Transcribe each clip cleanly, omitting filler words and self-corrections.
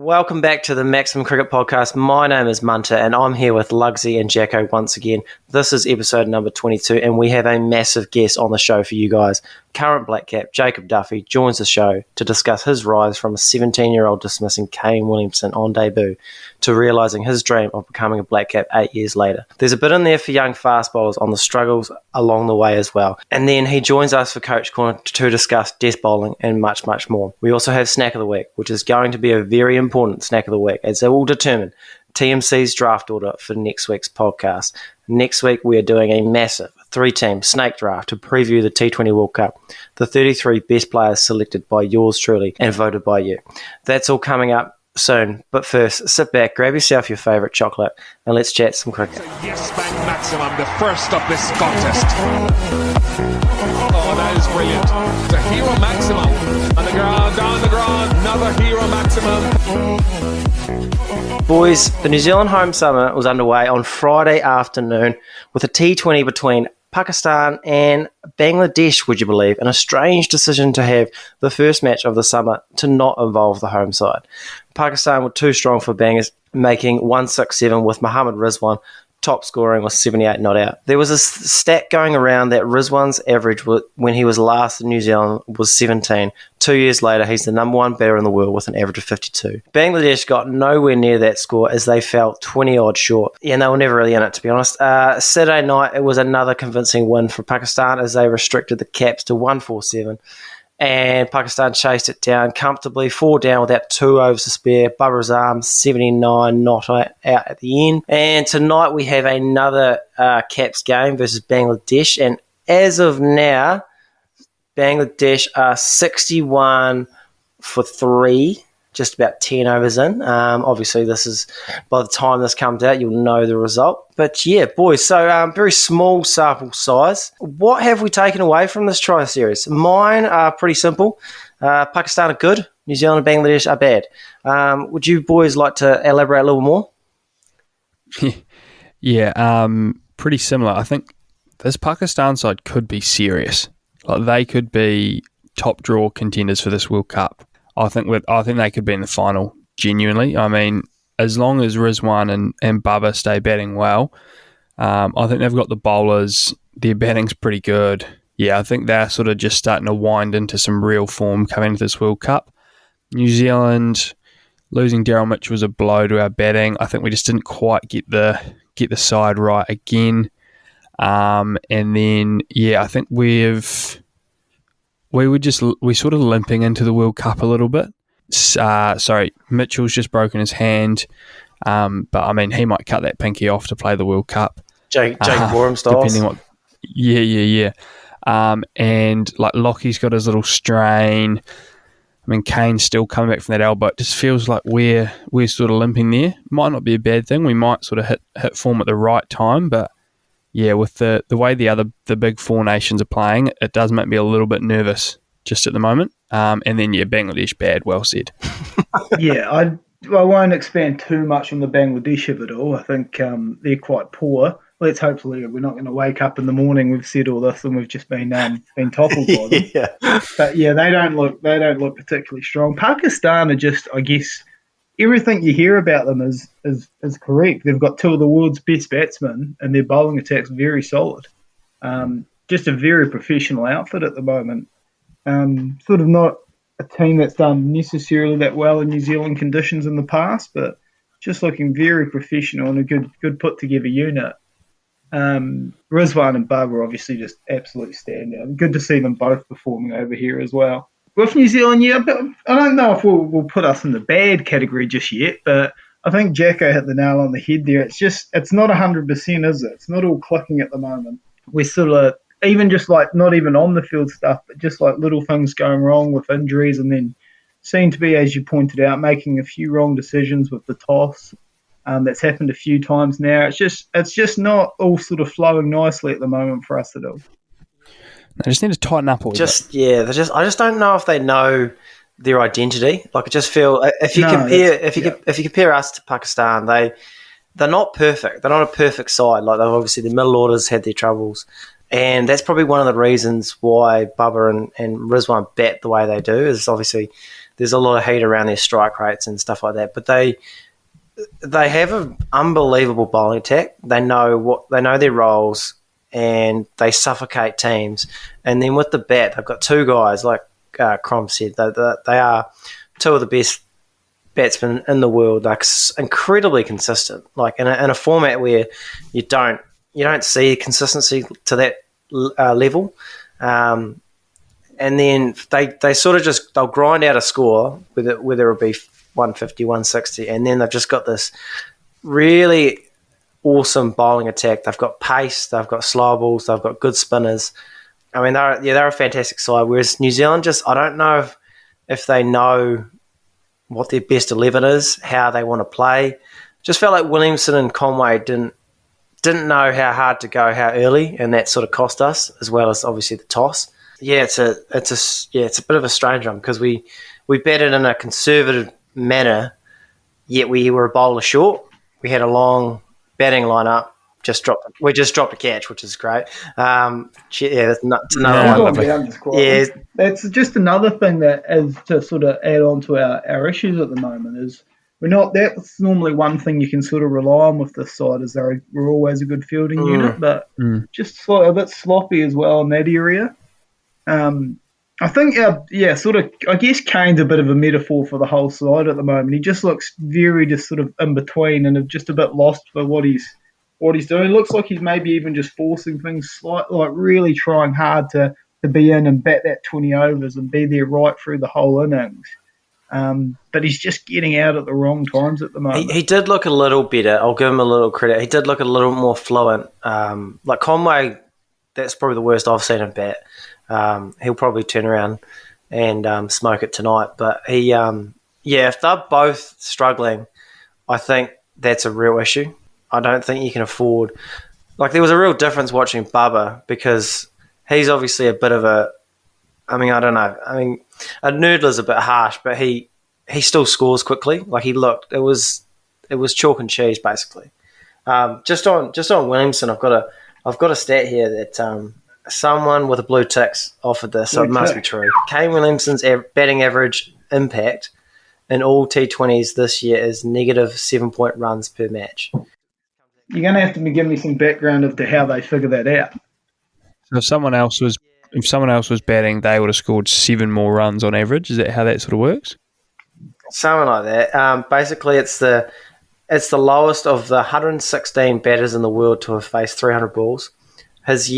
welcome back to the Maximum Cricket Podcast. My name is Munter and I'm here with Lugsy and Jacko once again. This is episode number 22 and we have a massive guest on the show for you guys. Current BlackCap Jacob Duffy joins the show to discuss his rise from a 17-year-old dismissing Kane Williamson on debut to realising his dream of becoming a BlackCap 8 years later. There's a bit in there for young fast bowlers on the struggles along the way as well. And then he joins us for Coach Corner to discuss death bowling and much, much more. We also have Snack of the Week, which is going to be a very important Snack of the Week as it will determine TMC's draft order for next week's podcast. Next week we are doing a massive 3-team snake draft to preview the T20 World Cup, the 33 best players selected by yours truly and voted by you. That's all coming up soon, but first sit back, grab yourself your favourite chocolate and let's chat some cricket. Yes Bank Maximum, the first of this contest. Oh, that is brilliant. The hero maximum on the ground, down the ground, another hero maximum. Boys, the New Zealand home summer was underway on Friday afternoon with a T20 between Pakistan and Bangladesh, would you believe, and a strange decision to have the first match of the summer to not involve the home side. Pakistan were too strong for Bangers, making 167 with Mohammad Rizwan top scoring was 78 not out. There was a stat going around that Rizwan's average when he was last in New Zealand was 17. 2 years later, he's the number one batter in the world with an average of 52. Bangladesh got nowhere near that score as they fell 20-odd short. Yeah, and they were never really in it, to be honest. Saturday night, it was another convincing win for Pakistan as they restricted the caps to 147. And Pakistan chased it down comfortably, 4 down without 2 overs to spare. Babar Azam, 79 not out at the end. And tonight we have another Caps game versus Bangladesh. And as of now, Bangladesh are 61 for 3, just about 10 overs in. Obviously, this is by the time this comes out, you'll know the result. But yeah, boys, so very small sample size. What have we taken away from this tri series? Mine are pretty simple. Pakistan are good. New Zealand and Bangladesh are bad. Would you boys like to elaborate a little more? Yeah, pretty similar. I think this Pakistan side could be serious. Like they could be top draw contenders for this World Cup. I think they could be in the final, genuinely. I mean, as long as Rizwan and Bubba stay batting well, I think they've got the bowlers. Their batting's pretty good. Yeah, I think they're sort of just starting to wind into some real form coming into this World Cup. New Zealand, losing Daryl Mitchell was a blow to our batting. I think we just didn't quite get the side right again. And then, yeah, I think we're sort of limping into the World Cup a little bit. Mitchell's just broken his hand, but I mean he might cut that pinky off to play the World Cup. Jake Borum styles. Depending what. Yeah. And like Lockie's got his little strain. I mean Kane's still coming back from that elbow. It just feels like we're sort of limping there. Might not be a bad thing. We might sort of hit form at the right time, but. Yeah, with the way the big four nations are playing, it does make me a little bit nervous just at the moment. And then, yeah, Bangladesh bad, well said. Yeah, I won't expand too much on the Bangladesh of it all. I think they're quite poor. Let's hopefully we're not going to wake up in the morning, we've said all this and we've just been toppled by them. Yeah. But yeah, they don't look particularly strong. Pakistan are just, I guess, everything you hear about them is correct. They've got 2 of the world's best batsmen and their bowling attack's very solid. Just a very professional outfit at the moment. Sort of not a team that's done necessarily that well in New Zealand conditions in the past, but just looking very professional and a good put together unit. Rizwan and Bub are obviously just absolute standout. Good to see them both performing over here as well. With New Zealand, yeah, but I don't know if we'll put us in the bad category just yet, but I think Jacko hit the nail on the head there. It's not 100%, is it? It's not all clicking at the moment. We're sort of, even just like not even on the field stuff, but just like little things going wrong with injuries and then seem to be, as you pointed out, making a few wrong decisions with the toss. That's happened a few times now. It's just not all sort of flowing nicely at the moment for us at all. They just need to tighten up a little bit. Yeah, I just don't know if they know their identity. Like I just feel if you compare us to Pakistan, they're not perfect. They're not a perfect side. Like obviously the middle orders had their troubles, and that's probably one of the reasons why Bubba and Rizwan bat the way they do. Is obviously there's a lot of heat around their strike rates and stuff like that. But they have an unbelievable bowling attack. They know their roles, and they suffocate teams. And then with the bat, they've got two guys, like Crom said, they are two of the best batsmen in the world, like incredibly consistent. Like in a format where you don't see consistency to that level, and then they sort of they'll grind out a score, whether it be 150, 160, and then they've just got this really awesome bowling attack. They've got pace, they've got slow balls, they've got good spinners. I mean, they're a fantastic side. Whereas New Zealand, I don't know if they know what their best 11 is, how they want to play. Just felt like Williamson and Conway didn't know how hard to go, how early, and that sort of cost us, as well as obviously the toss. Yeah, it's a bit of a strange one, because we batted in a conservative manner, yet we were a bowler short. We had a long batting lineup. We just dropped a catch, which is great. That's another one. Yeah, that's just another thing that is to sort of add on to our issues at the moment is that's normally one thing you can sort of rely on with this side, is we're always a good fielding unit, but just a bit sloppy as well in that area. I think I guess Kane's a bit of a metaphor for the whole side at the moment. He just looks very just sort of in between and just a bit lost for what he's doing. It looks like he's maybe even just forcing things slightly, like really trying hard to be in and bat that 20 overs and be there right through the whole innings. But he's just getting out at the wrong times at the moment. He did look a little better. I'll give him a little credit. He did look a little more fluent. Like Conway, that's probably the worst I've seen him bat. He'll probably turn around and smoke it tonight. But if they're both struggling, I think that's a real issue. I don't think you can afford... Like, there was a real difference watching Bubba, because he's obviously a bit of a... I mean, I don't know. I mean, a noodler's a bit harsh, but he still scores quickly. Like, it was chalk and cheese, basically. Just on Williamson, I've got a stat here that someone with a blue ticks offered this, so it must be true. Kane Williamson's batting average impact in all T20s this year is negative 7 runs per match. You're going to have to give me some background as to how they figure that out. So if someone else was batting, they would have scored 7 more runs on average. Is that how that sort of works? Something like that. Basically, it's the lowest of the 116 batters in the world to have faced 300 balls. This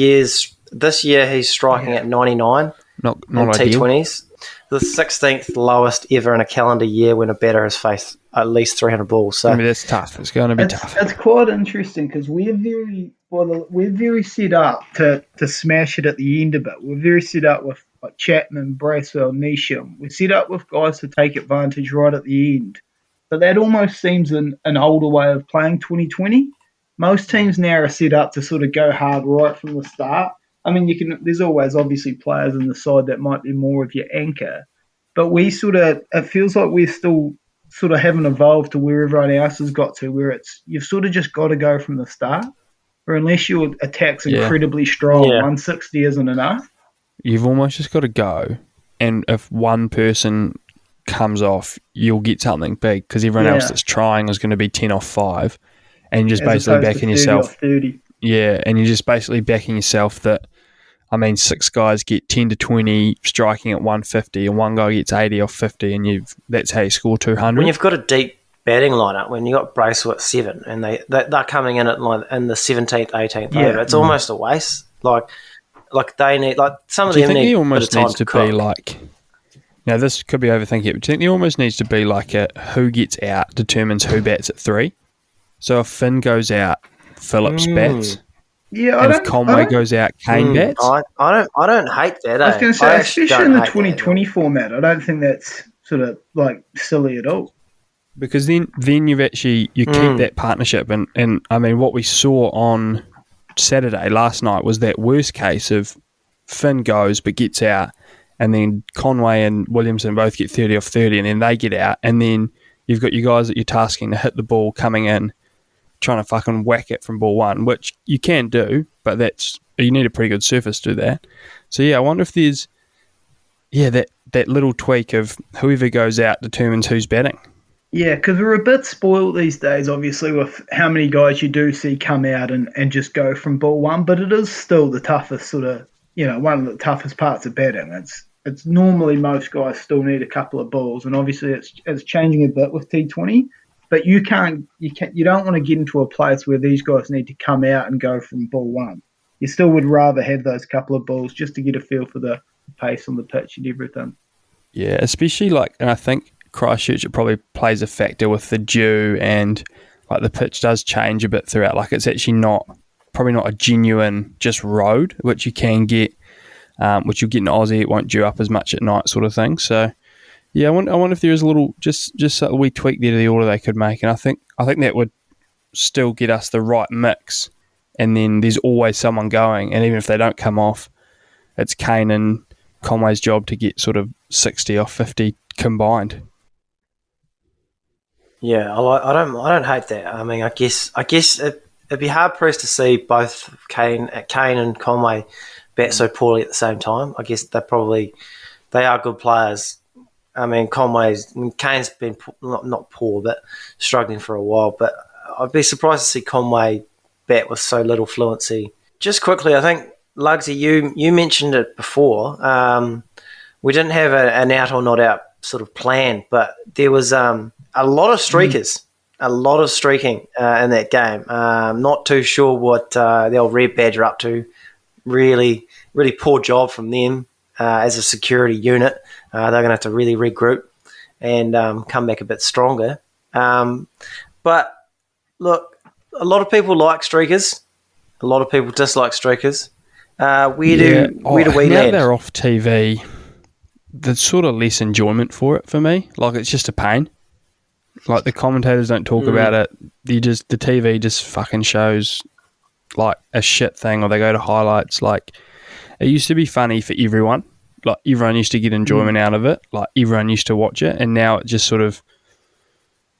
year he's striking at 99 not in ideal. T20s. The 16th lowest ever in a calendar year when a batter has faced at least 300 balls. So I mean, that's tough. It's going to be tough. It's quite interesting, because we're very set up to smash it at the end of it. We're very set up with like Chapman, Bracewell, Neesham. We're set up with guys to take advantage right at the end. But that almost seems an older way of playing 2020. Most teams now are set up to sort of go hard right from the start. I mean, there's always obviously players in the side that might be more of your anchor, but it feels like we're still sort of haven't evolved to where everyone else has got to, where you've sort of just got to go from the start, or unless your attack's incredibly strong, 160 isn't enough. You've almost just got to go, and if one person comes off, you'll get something big, because everyone else that's trying is going to be 10 off 5, and you're just basically backing yourself. 30. Yeah, and you're just basically backing yourself that, I mean, 6 guys get 10 to 20 striking at 150, and one guy gets 80 off 50, and that's how you score 200. When you've got a deep batting lineup, when you've got Bracewell at 7, and they're coming in in the 17th, 18th over, it's almost a waste. Like they need, like some of them need. Do you think there almost needs to cook. be like? Now this could be overthinking it, but do you think there almost needs to be like a who gets out determines who bats at 3? So if Finn goes out, Phillips bats. Yeah, and if Conway goes out, Kane bats. I don't hate that. I was going to say, especially in the 2020 format, I don't think that's sort of like silly at all. Because then you keep that partnership, and I mean what we saw on Saturday last night was that worst case of Finn goes but gets out, and then Conway and Williamson both get 30 off 30, and then they get out, and then you've got your guys that you're tasking to hit the ball coming in, trying to fucking whack it from ball 1, which you can do, but you need a pretty good surface to do that. So yeah, I wonder if there's that little tweak of whoever goes out determines who's batting. Yeah, because we're a bit spoiled these days, obviously, with how many guys you do see come out and just go from ball one, but it is still the toughest sort of, one of the toughest parts of batting. It's normally most guys still need a couple of balls, and obviously it's changing a bit with T20, but you don't want to get into a place where these guys need to come out and go from ball one. You still would rather have those couple of balls just to get a feel for the pace on the pitch and everything. Yeah, especially and I think Christchurch, it probably plays a factor with the dew, and the pitch does change a bit throughout. It's actually probably not a genuine just road, which you can get, which you'll get in Aussie. It won't dew up as much at night, sort of thing. So yeah, I wonder if there is a little just a wee tweak there to the order they could make, and I think that would still get us the right mix. And then there's always someone going, and even if they don't come off, it's Kane and Conway's job to get sort of 60 off 50 combined. Yeah, I don't hate that. I mean, I guess it'd be hard pressed to see both Kane and Conway bat so poorly at the same time. I guess they are good players. I mean, Kane's been not poor, but struggling for a while. But I'd be surprised to see Conway bat with so little fluency. Just quickly, I think Lugsy, you mentioned it before. We didn't have an out or not out sort of plan, but there was a lot of streakers, a lot of streaking in that game. Not too sure what the old Red Badger up to. Really, really poor job from them as a security unit. They're going to have to really regroup and come back a bit stronger. But look, a lot of people like streakers. A lot of people dislike streakers. Where do we land? Now they're off TV, there's sort of less enjoyment for it for me. It's just a pain. The commentators don't talk about it. The TV just fucking shows a shit thing, or they go to highlights. It used to be funny for everyone. Everyone used to get enjoyment out of it. Everyone used to watch it, and now it just sort of,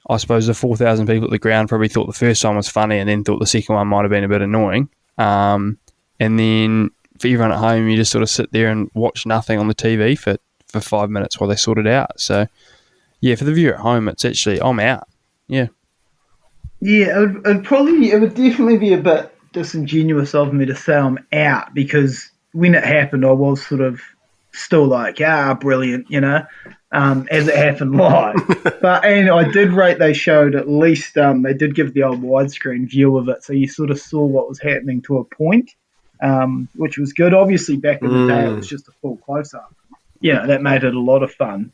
I suppose the 4,000 people at the ground probably thought the first one was funny and then thought the second one might have been a bit annoying. And then for everyone at home, you just sort of sit there and watch nothing on the TV for 5 minutes while they sort it out. So, yeah, for the viewer at home, it's actually, I'm out. Yeah. Yeah, it would definitely be a bit disingenuous of me to say I'm out, because when it happened, I was sort of still brilliant, as it happened live. And I did rate they showed at least, they did give the old widescreen view of it, so you sort of saw what was happening to a point, which was good. Obviously, back in the day, it was just a full close-up. That made it a lot of fun.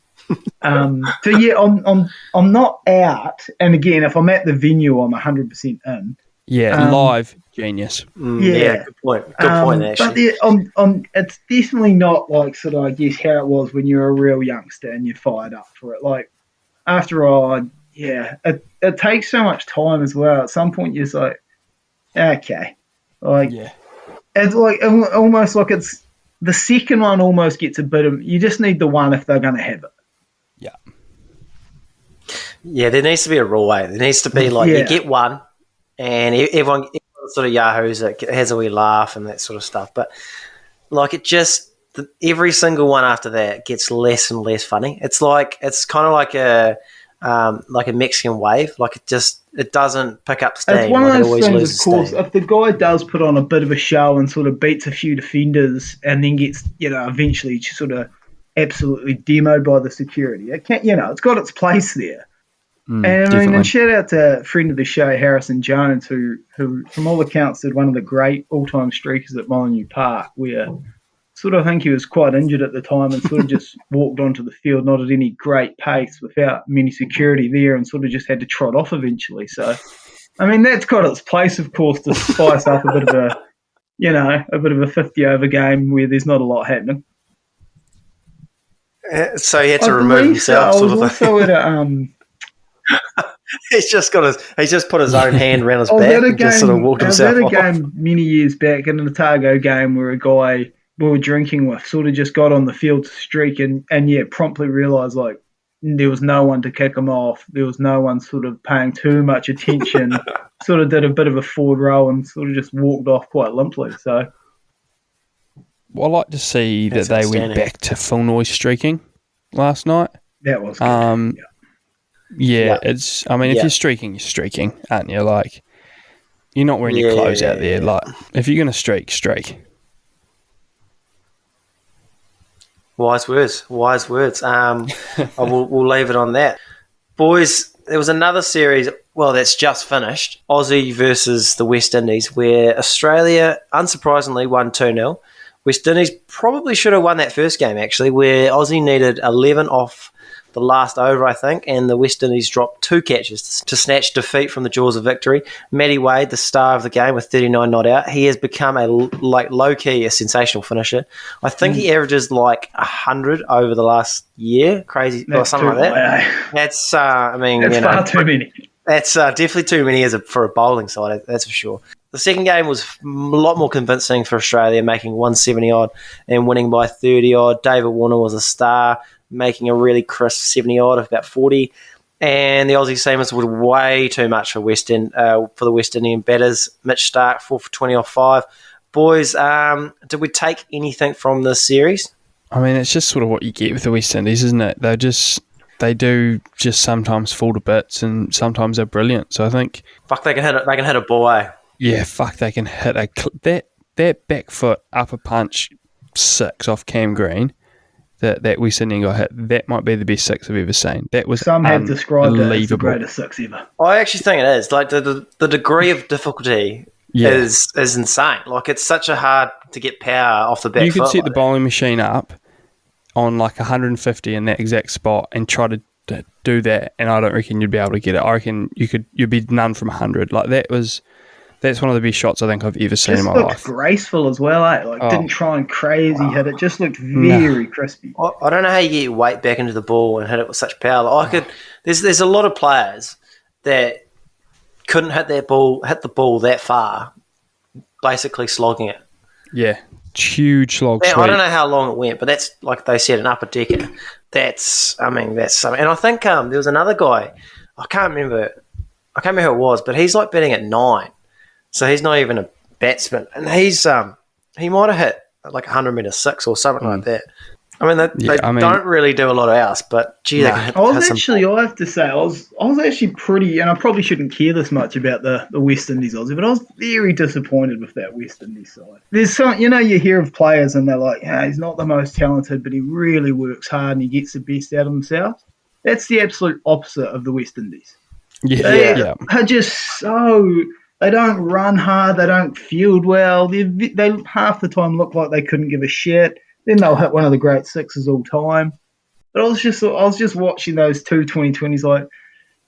So yeah, I'm not out, and again, if I'm at the venue, I'm 100% in. Yeah, live genius. Yeah, good point. Good point, actually. But it's definitely not sort of, I guess, how it was when you're a real youngster and you're fired up for it. After all, it takes so much time as well. At some point, you're just okay, it's almost it's the second one almost gets a bit of. You just need the one if they're going to have it. Yeah. Yeah, there needs to be a rule, There needs to be you get one, and everyone sort of yahoos it, has a wee laugh and that sort of stuff. But every single one after that gets less and less funny. It's kind of like a Mexican wave. It doesn't pick up steam. It's one of those things, of course, if the guy does put on a bit of a show and sort of beats a few defenders and then gets, eventually sort of absolutely demoed by the security, it can't, it's got its place there. And shout out to a friend of the show, Harrison Jones, who from all accounts did one of the great all-time streakers at Molyneux Park, where sort of think he was quite injured at the time and sort of just walked onto the field, not at any great pace, without many security there, and sort of just had to trot off eventually. So, I mean, that's got its place, of course, to spice up a bit of a 50 over game where there's not a lot happening. So he had to remove himself. I was also at a he's just put his own hand around his back and just sort of walked himself off. I was at a game many years back, in an Otago game, where a guy we were drinking with sort of just got on the field to streak and promptly realised there was no one to kick him off. There was no one sort of paying too much attention. Sort of did a bit of a forward roll and sort of just walked off quite limply. So I like to see that That's they went back to full noise streaking last night. That was good. It's. I mean, if you're streaking, aren't you? Like, you're not wearing your clothes out there. Like, if you're going to streak. Wise words. We'll leave it on that. Boys, there was another series, that's just finished, Aussie versus the West Indies, where Australia, unsurprisingly, won 2-0. West Indies probably should have won that first game, actually, where Aussie needed 11 off the last over, I think, and the West Indies dropped 2 catches to snatch defeat from the jaws of victory. Matty Wade, the star of the game with 39 not out, he has become low-key a sensational finisher. I think he averages 100 over the last year, crazy, or something like that. That's, far too many. That's definitely too many for a bowling side, that's for sure. The second game was a lot more convincing for Australia, making 170-odd and winning by 30-odd. David Warner was a star, making a really crisp 70-odd of about 40. And the Aussie seamers were way too much for the West Indian batters. Mitch Starc, 4 for 20 off 5. Boys, did we take anything from this series? I mean, it's just sort of what you get with the West Indies, isn't it? They do just sometimes fall to bits, and sometimes they're brilliant. So I think, they can hit a ball, eh? Yeah, they can hit that back foot upper punch 6 off Cam Green. That West Indian guy hit, that might be the best 6 I've ever seen. That was some have described it as the greatest 6 ever. I actually think it is. The degree of difficulty is insane. It's such a hard to get power off the back. You could set the bowling machine up on 150 in that exact spot and try to do that, and I don't reckon you'd be able to get it. I reckon you'd be none from 100. That's one of the best shots I think I've ever seen in my life. Just looked graceful as well, eh? Didn't try and crazy hit it. Just looked very crispy. I don't know how you get your weight back into the ball and hit it with such power. There's a lot of players that couldn't hit the ball that far, basically slogging it. Yeah, huge slog. I don't know how long it went, but that's, like they said, an upper decker. That's something. And I think there was another guy, I can't remember who it was, but he's batting at 9. So he's not even a batsman, and he might have hit 100 metre 6 or something like that. I mean, they don't really do a lot else, but gee, they can hit. I have to say, I was actually pretty, and I probably shouldn't care this much about the West Indies Aussie, but I was very disappointed with that West Indies side. There's some, you hear of players and they're like, he's not the most talented, but he really works hard and he gets the best out of himself. That's the absolute opposite of the West Indies. They are just so. They don't run hard. They don't field well. They half the time look like they couldn't give a shit. Then they'll hit one of the great 6s all time. But I was just watching those 2 2020s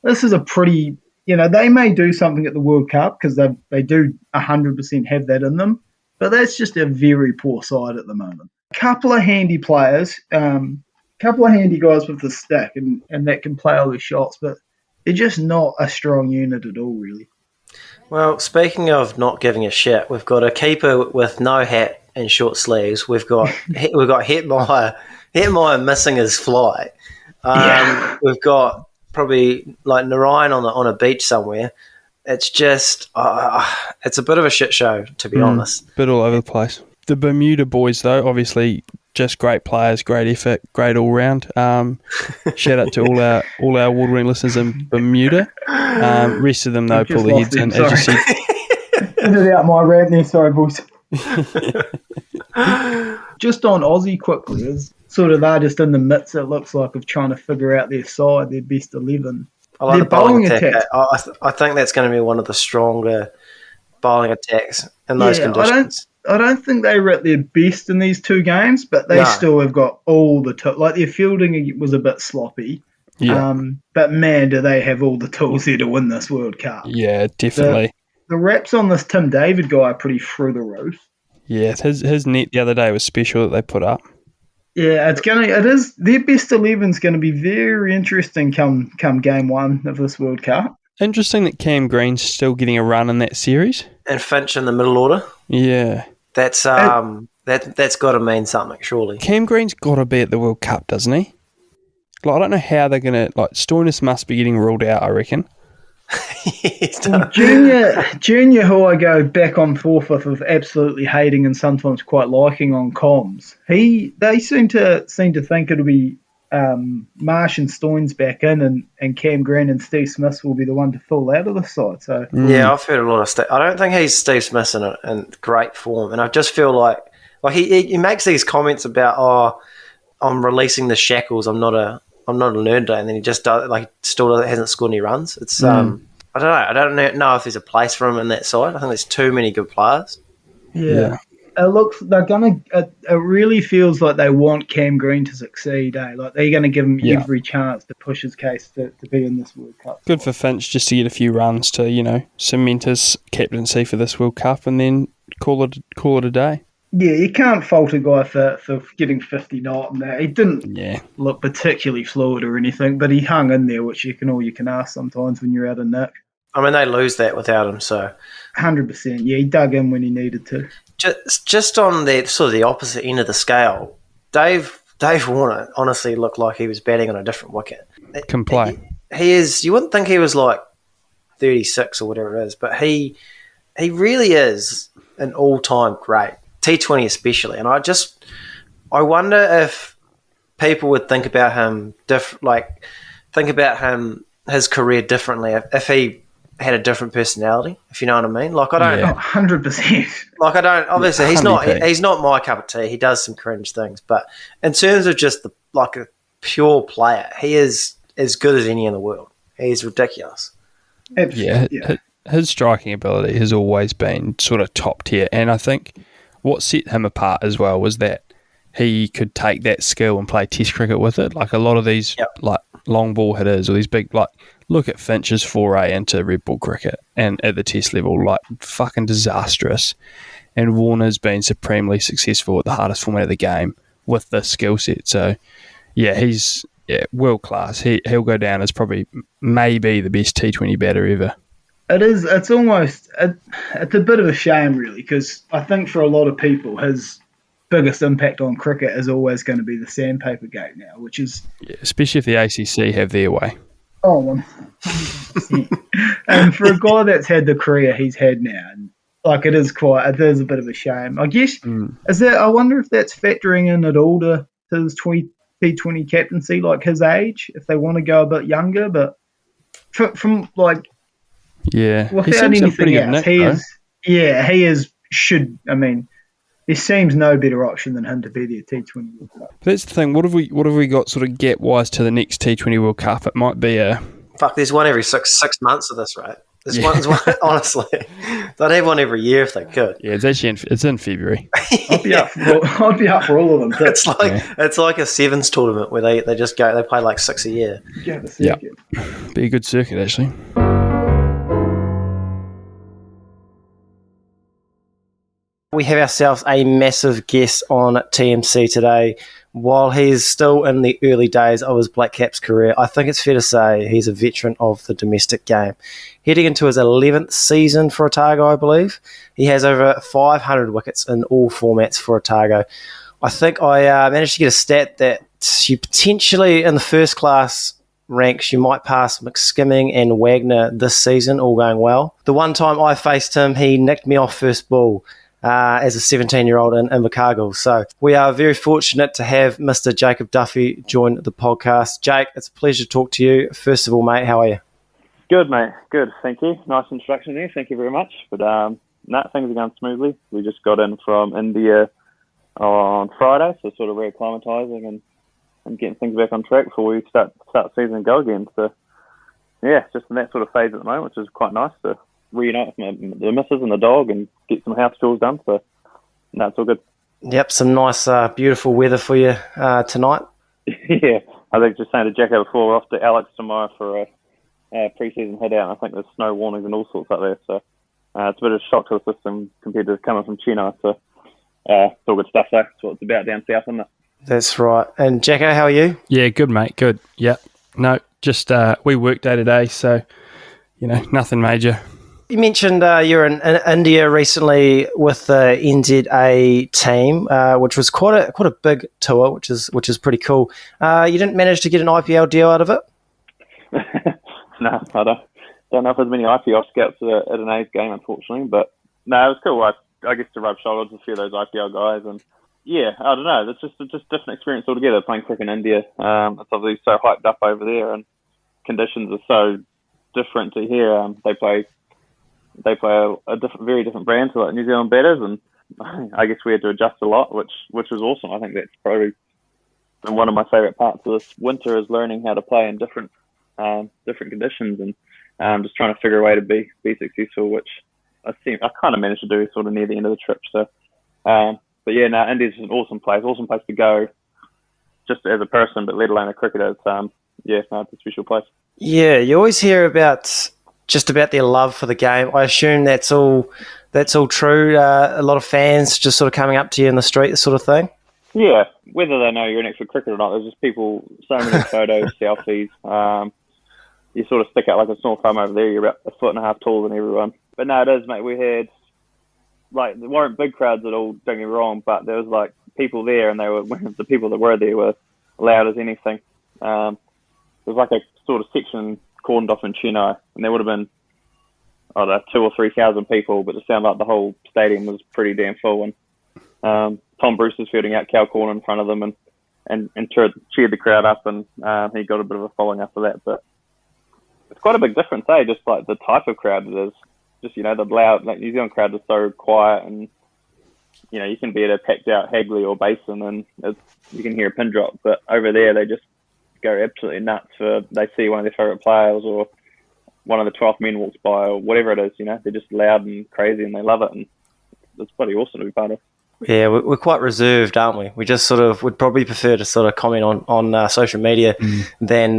this is a pretty, they may do something at the World Cup because they do 100% have that in them. But that's just a very poor side at the moment. A couple of handy players, couple of handy guys with the stick and that can play all the shots, but they're just not a strong unit at all, really. Well, speaking of not giving a shit, we've got a keeper with no hat and short sleeves. We've got Hetmeyer missing his fly. We've got probably Narayan on a beach somewhere. It's just it's a bit of a shit show, to be honest. Bit all over the place. The Bermuda boys, though, obviously just great players, great effort, great all round. Shout out to all our award-winning listeners in Bermuda. Rest of them, though, pull their heads in, as you said. Ended out my rant there, sorry, boys. Just on Aussie quickly, is sort of they're just in the midst, it looks like, of trying to figure out their side, their best 11. I like the bowling attack. I think that's going to be one of the stronger bowling attacks in those conditions. I don't think they were at their best in these 2 games, but they still have got all the tools. Their fielding was a bit sloppy. Yeah. But man, do they have all the tools there to win this World Cup. Yeah, definitely. The reps on this Tim David guy are pretty through the roof. Yeah, his net the other day was special that they put up. Yeah, it is their best 11's going to be very interesting come game 1 of this World Cup. Interesting that Cam Green's still getting a run in that series. And Finch in the middle order. Yeah. That's that's got to mean something, surely. Cam Green's got to be at the World Cup, doesn't he? I don't know how they're going to... Stoinis must be getting ruled out, I reckon. He's done. Junior, who I go back and forth with of absolutely hating and sometimes quite liking on comms. They seem to think it'll be Marsh and Stoynes back in, and Cam Green and Steve Smith will be the one to fall out of the side. So Yeah, I've heard a lot of I don't think he's Steve Smith in great form, and I just feel like he makes these comments about I'm releasing the shackles. I'm not a learner, and then he just hasn't scored any runs. It's I don't know. I don't know if there's a place for him in that side. I think there's too many good players. Yeah. It really feels like they want Cam Green to succeed. Like they're going to give him every chance to push his case to be in this World Cup. Good for Finch just to get a few runs to cement his captaincy for this World Cup and then call it a day. Yeah, you can't fault a guy for getting 50 knot and that. He didn't look particularly fluid or anything, but he hung in there, which you can ask sometimes when you're out of nick. I mean, they lose that without him, so 100%. Yeah, he dug in when he needed to. Just on the sort of the opposite end of the scale, Dave Warner honestly looked like he was batting on a different wicket. Can play. He is. You wouldn't think he was like 36 or whatever it is, but he really is an all-time great. T20 especially, and I wonder if people would think about him his career differently if he had a different personality, if you know what I mean. Like I don't 100%. Like I don't obviously he's not my cup of tea. He does some cringe things, but in terms of just a pure player, he is as good as any in the world. He's ridiculous. Absolutely. Yeah. His striking ability has always been sort of top tier, and I think what set him apart as well was that he could take that skill and play test cricket with it. Like a lot of these long ball hitters or these big, look at Finch's foray into red ball cricket and at the test level, fucking disastrous. And Warner's been supremely successful at the hardest format of the game with this skill set. So, yeah, he's world class. He'll go down as maybe the best T20 batter ever. It is. It's almost. It's a bit of a shame, really, because I think for a lot of people, his biggest impact on cricket is always going to be the sandpaper gate now, which is especially if the ACC have their way. Oh, 100%. And for a guy that's had the career he's had now, it is a bit of a shame. I guess I wonder if that's factoring in at all to his T20 captaincy, like his age, if they want to go a bit younger, but from without anything else, he is. There seems no better option than him to be the T20 World Cup. But that's the thing. What have we got sort of gap wise to the next T20 World Cup? It might be there's one every six months of this, right? There's one honestly. They'd have one every year if they could. Yeah, it's in February. I'd be up for all of them. Too. It's like a sevens tournament where they just go. They play 6 a year. Yeah, be a good circuit actually. We have ourselves a massive guest on TMC today. While he's still in the early days of his BlackCap's career, I think it's fair to say he's a veteran of the domestic game. Heading into his 11th season for Otago, I believe. He has over 500 wickets in all formats for Otago. I think I managed to get a stat that you potentially, in the first class ranks, you might pass McSkimming and Wagner this season, all going well. The one time I faced him, he nicked me off first ball. As a 17-year-old in Invercargill. So we are very fortunate to have Mr. Jacob Duffy join the podcast. Jake, it's a pleasure to talk to you. First of all, mate, how are you? Good, mate. Good, thank you. Nice introduction there. Thank you very much. But things are going smoothly. We just got in from India on Friday, so sort of reacclimatising and getting things back on track before we start the season and go again. So, yeah, just in that sort of phase at the moment, which is quite nice to reunite with the missus and the dog and get some house chores done. So, no, it's all good. Yep, some nice, beautiful weather for you tonight. Yeah, I think just saying to Jacko before, we're off to Alex tomorrow for a pre-season head out. I think there's snow warnings and all sorts up there. So, it's a bit of a shock to the system compared to coming from Chino. So, it's all good stuff, though. That's what it's about down south, isn't it? That's right. And Jacko, how are you? Yeah, good, mate. Good. Yep. No, just we work day to day, so, nothing major. You mentioned you're in India recently with the NZA team, which was quite a big tour, which is pretty cool. You didn't manage to get an IPL deal out of it? No, I don't. don't know if there's many IPL scouts at an A's game, unfortunately. But no, it was cool. I guess to rub shoulders with a few of those IPL guys, and yeah, I don't know. It's just a different experience altogether playing cricket in India. It's obviously so hyped up over there, and conditions are so different to here. They play a very different brand to like New Zealand batters, and I guess we had to adjust a lot, which was awesome. I think that's probably been one of my favourite parts of this winter is learning how to play in different conditions, and just trying to figure a way to be successful, which I kind of managed to do sort of near the end of the trip. So, but yeah, no, India's an awesome place to go, just as a person, but let alone a cricketer. It's a special place. Yeah, you always hear about their love for the game. I assume that's all true. A lot of fans just sort of coming up to you in the street, this sort of thing. Yeah, whether they know you're an expert cricketer or not, there's just people, so many photos, selfies. You sort of stick out like a sore thumb over there. You're about 1.5 foot taller than everyone. But no, it is, mate. We had, like, there weren't big crowds at all, don't get me wrong, but there was, like, people there, and the people that were there were loud as anything. There was, like, a sort of section cordoned off in Chennai, and there would have been, I don't know, 2,000 or 3,000 people, but it sounded like the whole stadium was pretty damn full. And Tom Bruce was fielding out Cal Corner in front of them and cheered the crowd up, and he got a bit of a following after that. But it's quite a big difference, just like the type of crowd it is. Just, the loud, like New Zealand crowd is so quiet, and, you can be at a packed out Hagley or Basin and you can hear a pin drop. But over there, they just go absolutely nuts they see one of their favourite players or one of the 12th men walks by or whatever it is, they're just loud and crazy and they love it, and it's pretty awesome to be part of. Yeah, we're quite reserved, aren't we? We just sort of would probably prefer to sort of comment on social media than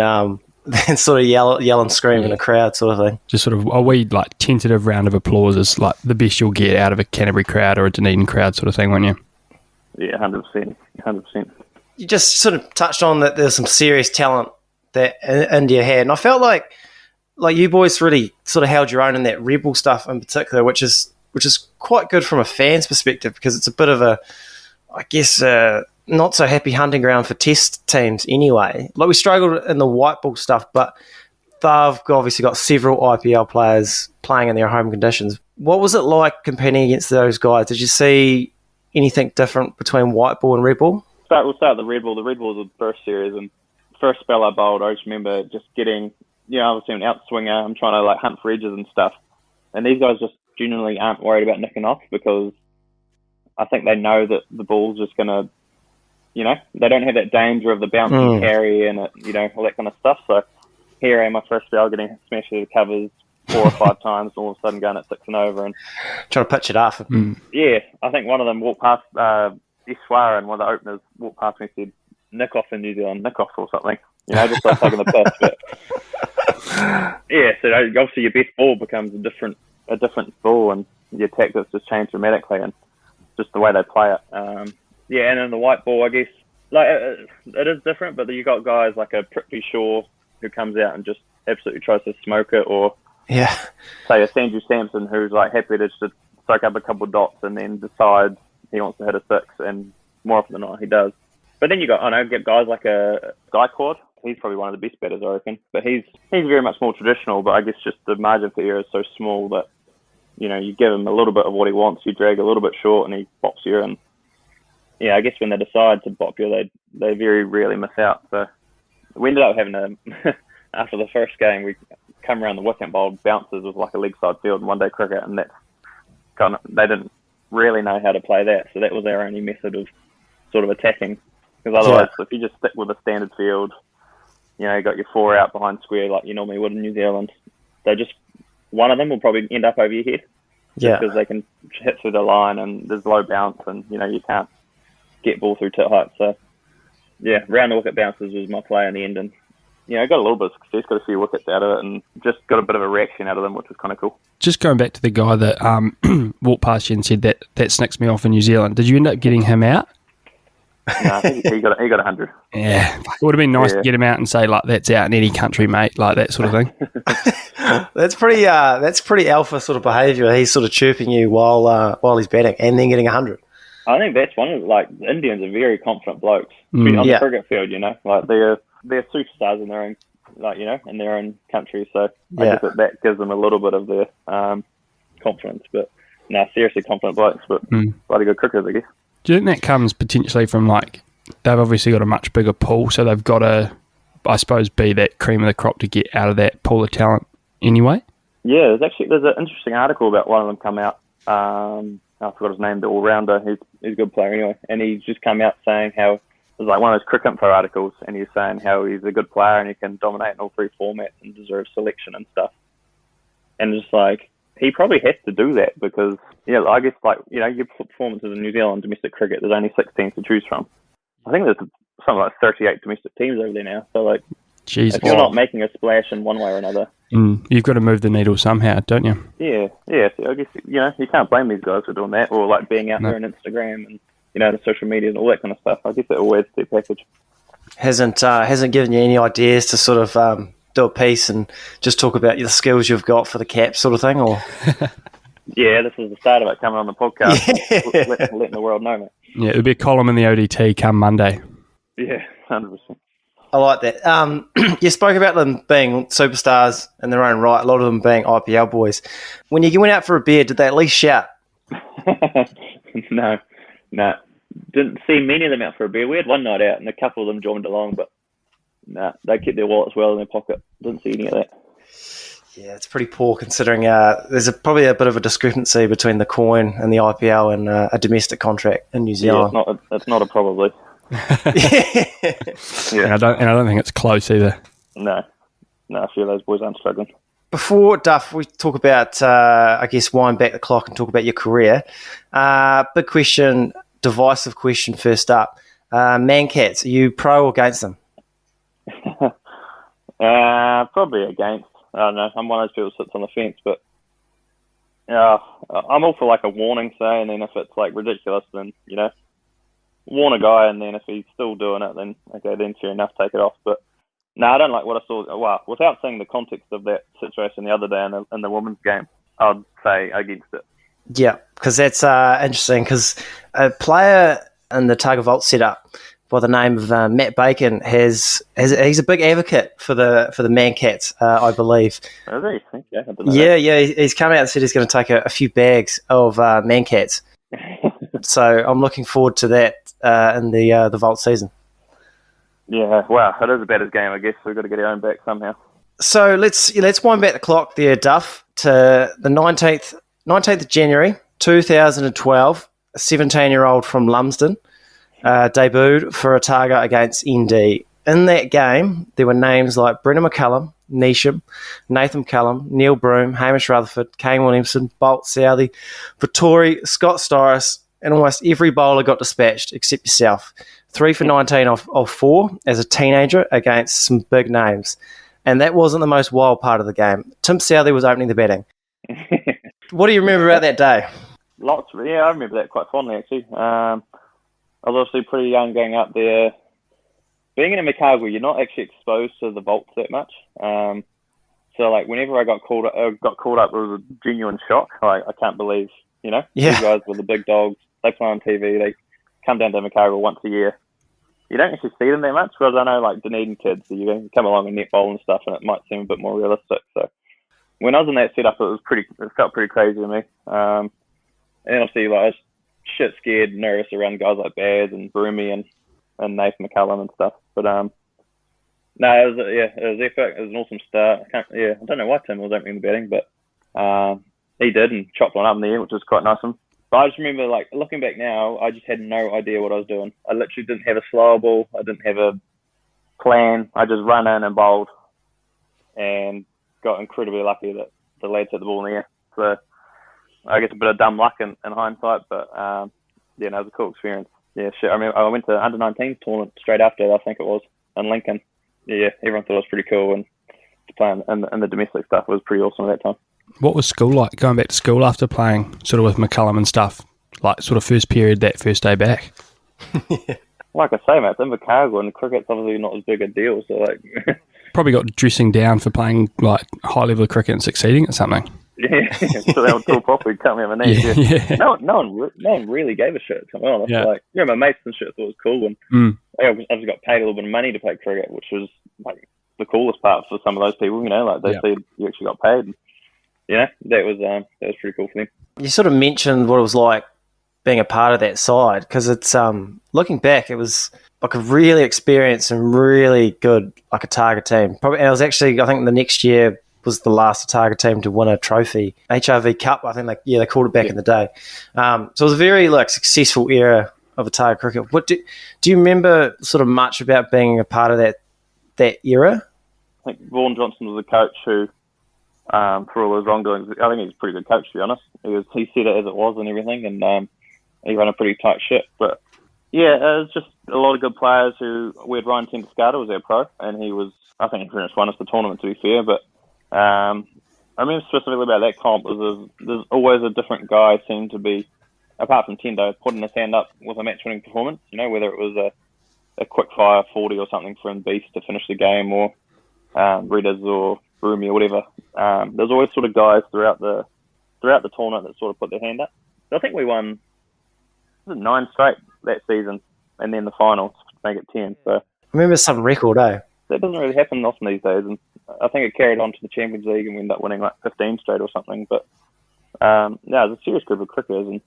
sort of yell and scream in a crowd sort of thing. Just sort of a wee like tentative round of applause is like the best you'll get out of a Canterbury crowd or a Dunedin crowd sort of thing, won't you? Yeah, 100%. You just sort of touched on that there's some serious talent that India had, and I felt like you boys really sort of held your own in that rebel stuff in particular, which is quite good from a fan's perspective, because it's a bit of a, I guess, not so happy hunting ground for test teams anyway. Like, we struggled in the white ball stuff, but they've obviously got several IPL players playing in their home conditions. What was it like competing against those guys? Did you see anything different between white ball and red ball? We'll start with the red ball. The red ball was the first series, and first spell I bowled, I just remember just getting, obviously an outswinger. I'm trying to like hunt for edges and stuff, and these guys just genuinely aren't worried about nicking off, because I think they know that the ball's just going to, they don't have that danger of the bouncing carry and, all that kind of stuff. So here I am, my first spell, getting smashed through the covers 4 or 5 times, all of a sudden going at 6 and over. And trying to pitch it off. Yeah, I think one of them walked past, Iswara, and one of the openers walked past me and said, "Nick off in New Zealand, nick off," or something. Just like taking the piss. But yeah, so obviously your best ball becomes a different ball, and your tactics just change dramatically, and just the way they play it. And in the white ball, I guess, like it is different, but you got guys like a Prithvi Shaw who comes out and just absolutely tries to smoke it, or say a Sanju Samson who's like happy to just soak up a couple of dots and then decides he wants to hit a 6, and more often than not he does. But then you got get guys like a Gaikwad. He's probably one of the best batters, I reckon. But he's very much more traditional, but I guess just the margin for error is so small that, you give him a little bit of what he wants, you drag a little bit short, and he bops you. And I guess when they decide to bop you, they very rarely miss out. So we ended up having after the first game, we come around the wicket and bowled bouncers with like a leg side field in one day cricket, and they didn't really know how to play that. So that was our only method of sort of attacking. Because otherwise, if you just stick with a standard field, you got your 4 out behind square like you normally would in New Zealand, one of them will probably end up over your head. Because they can hit through the line, and there's low bounce, and, you can't get ball through tit height. So, round the wicket bounces was my play in the end, and, got a little bit of success, got a few wickets out of it, and just got a bit of a reaction out of them, which was kind of cool. Just going back to the guy that walked past you and said that snicks me off in New Zealand, did you end up getting him out? No, he got 100. Yeah, it would have been nice to get him out and say, like, that's out in any country, mate, like that sort of thing. That's pretty alpha sort of behaviour. He's sort of chirping you while he's batting and then getting 100. I think that's one of the Indians are very confident blokes on the cricket field. Like they're superstars in their like, you know, in their own country. So I guess that gives them a little bit of their confidence. But no, seriously confident blokes, but bloody good cricketers, I guess. Do you think that comes potentially from, like, they've obviously got a much bigger pool, so they've got to, I suppose, be that cream of the crop to get out of that pool of talent anyway? Yeah, there's an interesting article about one of them come out. I forgot his name, the all-rounder. He's a good player anyway. And he's just come out saying how, it was like one of those cricket info articles, and he's saying how he's a good player and he can dominate in all three formats and deserves selection and stuff. And it's like, he probably has to do that because, you know, I guess, like, you know, your performances in New Zealand domestic cricket, there's only 6 teams to choose from. I think there's something like 38 domestic teams over there now. So, like, Jesus. If you're not making a splash in one way or another, you've got to move the needle somehow, don't you? Yeah. So I guess, you know, you can't blame these guys for doing that, or like being out there on Instagram and, you know, the social media and all that kind of stuff. I guess that all adds to their package. Hasn't given you any ideas to sort of do a piece and just talk about the skills you've got for the cap sort of thing, or? Yeah, this is the start of it coming on the podcast, letting the world know, mate. Yeah, it'll be a column in the ODT come Monday. Yeah, 100%. I like that. You spoke about them being superstars in their own right, a lot of them being IPL boys. When you went out for a beer, did they at least shout? No. Didn't see many of them out for a beer. We had one night out and a couple of them joined along, but they kept their wallets well in their pocket. Didn't see any of that. Yeah, it's pretty poor considering there's probably a bit of a discrepancy between the coin and the IPL and a domestic contract in New Zealand. Yeah, it's not a probably. Yeah. And I don't think it's close either. No, a few of those boys aren't struggling. Before, Duff, we talk about, I guess, wind back the clock and talk about your career. Big question, divisive question first up. Mancats, are you pro or against them? Probably against. I don't know. I'm one of those people who sits on the fence, but I'm all for like a warning, say, and then if it's like ridiculous, then, you know, warn a guy, and then if he's still doing it, then okay, then fair enough, take it off. But no, I don't like what I saw. Well, without seeing the context of that situation the other day in the women's game, I'd say against it. Yeah, because that's interesting, because a player in the Otago Volts setup by the name of Matt Bacon he's a big advocate for the Mancats, I believe. Is he? Okay, I didn't know that. Yeah, he's come out and said he's going to take a few bags of Mancats. So I'm looking forward to that in the Volt season. Yeah, wow, it is a batter's game, I guess. We've got to get our own back somehow. So let's wind back the clock there, Duff, to the 19th of January 2012. A 17-year-old from Lumsden debuted for Otago against ND. In that game, there were names like Brendan McCullum, Neesham, Nathan McCullum, Neil Broom, Hamish Rutherford, Kane Williamson, Bolt Southee, Vittori, Scott Storris, and almost every bowler got dispatched except yourself. 3 for 19 off 4 as a teenager against some big names. And that wasn't the most wild part of the game. Tim Southee was opening the batting. What do you remember about that day? Lots. Yeah, I remember that quite fondly, actually. I was obviously pretty young going up there. Being in a Chicago, you're not actually exposed to the Volts that much. So, like, whenever I got called up, it was a genuine shock. Like, I can't believe, you know, these guys were the big dogs. They play on TV. They come down to Chicago once a year. You don't actually see them that much, because I know, like, Dunedin kids, you can come along and netball and stuff, and it might seem a bit more realistic. So, when I was in that setup, it felt pretty crazy to me. And obviously, like, I was shit scared, nervous around guys like Baz and Broomy and Nathan McCullum and stuff. But no, it was epic. It was an awesome start. I don't know why Tim was opening the batting, but he did and chopped one up in the air, which was quite nice of him. But I just remember, like, looking back now, I just had no idea what I was doing. I literally didn't have a slow ball. I didn't have a plan. I just ran in and bowled, and got incredibly lucky that the lads hit the ball in the air. So I guess a bit of dumb luck in hindsight, but no, it was a cool experience. Yeah, shit. I remember I went to under-19 tournament straight after, I think it was, in Lincoln. Yeah, everyone thought it was pretty cool, and to play in the domestic stuff was pretty awesome at that time. What was school like, going back to school after playing sort of with McCullum and stuff? Like, sort of first period, that first day back? Like I say, mate, it's in Chicago, and cricket's obviously not as big a deal, so, like... Probably got dressing down for playing, like, high level of cricket and succeeding at something. Yeah, so they would talk properly, cut me on my knees. Yeah. No one really gave a shit, to be honest. Yeah. Like, my mates and shit thought it was cool, and I just got paid a little bit of money to play cricket, which was, like, the coolest part for some of those people. Like they see you actually got paid. And, that was pretty cool for them. You sort of mentioned what it was like being a part of that side, because it's looking back, it was like a really experienced and really good like Otago team. Probably, and it was actually, I think the next year was the last Otago team to win a trophy, HRV Cup. I think they called it back in the day. So it was a very like successful era of Otago cricket. What do you remember sort of much about being a part of that era? I think Vaughan Johnson was the coach who, for all his wrongdoings, I think he's a pretty good coach, to be honest. He said it as it was and everything, and he ran a pretty tight ship. But yeah, it was just a lot of good players who we had. Ryan Tempescada was our pro, and I think he pretty much won us the tournament, to be fair. But I remember specifically about that comp was there's always a different guy seemed to be, apart from Tendo, putting his hand up with a match-winning performance. Whether it was a quick fire 40 or something from Beast to finish the game, or Redders or Broomy or whatever. There's always sort of guys throughout the tournament that sort of put their hand up. So I think we won 9 straight that season, and then the finals to make it 10. So I remember some record, eh? That doesn't really happen often these days, and I think it carried on to the Champions League, and we ended up winning like 15 straight or something. But it's a serious group of cricketers, and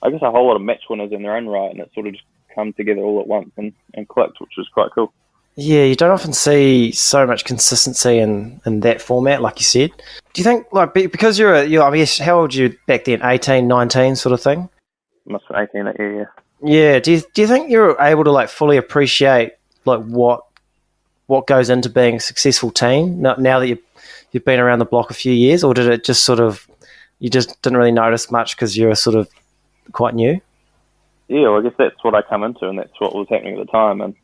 I guess a whole lot of match winners in their own right, and it sort of just come together all at once and clicked, which was quite cool. Yeah, you don't often see so much consistency in that format, like you said. Do you think, like, because you're I guess, how old were you back then, 18, 19 sort of thing? Must have been 18 that year, yeah. Yeah, do you think you're able to, like, fully appreciate, like, what goes into being a successful team now that you've been around the block a few years, or did it just sort of, you just didn't really notice much because you're sort of quite new? Yeah, well, I guess that's what I come into, and that's what was happening at the time. And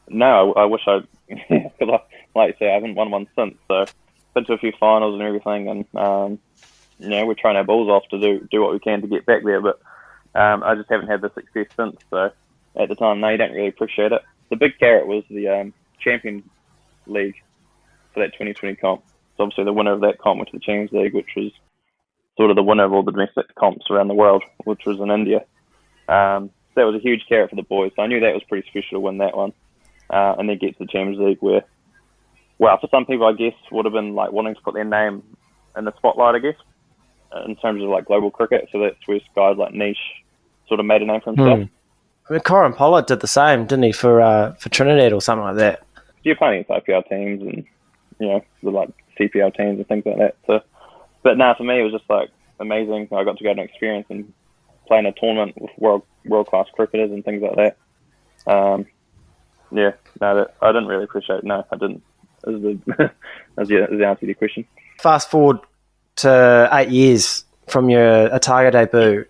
no, I wish because like you say, I haven't won one since. So been to a few finals and everything, and we're trying our balls off to do what we can to get back there. But I just haven't had the success since. So at the time, no, you don't really appreciate it. The big carrot was the Champions League for that 2020 comp. So obviously the winner of that comp went to the Champions League, which was sort of the winner of all the domestic comps around the world, which was in India. So that was a huge carrot for the boys. So I knew that was pretty special to win that one. And then get to the Champions League where, well, for some people, I guess, would have been like wanting to put their name in the spotlight, I guess, in terms of like global cricket. So that's where guys like Niche sort of made a name for himself. I mean, Corin Pollard did the same, didn't he, for Trinidad or something like that? You're playing with IPL teams and, the like CPL teams and things like that. So, but no, for me, it was just like amazing. I got to go to an experience and play in a tournament with world-class cricketers and things like that. I didn't really appreciate it. No, I didn't. That's the answer to your question. Fast forward to 8 years from your Otago debut,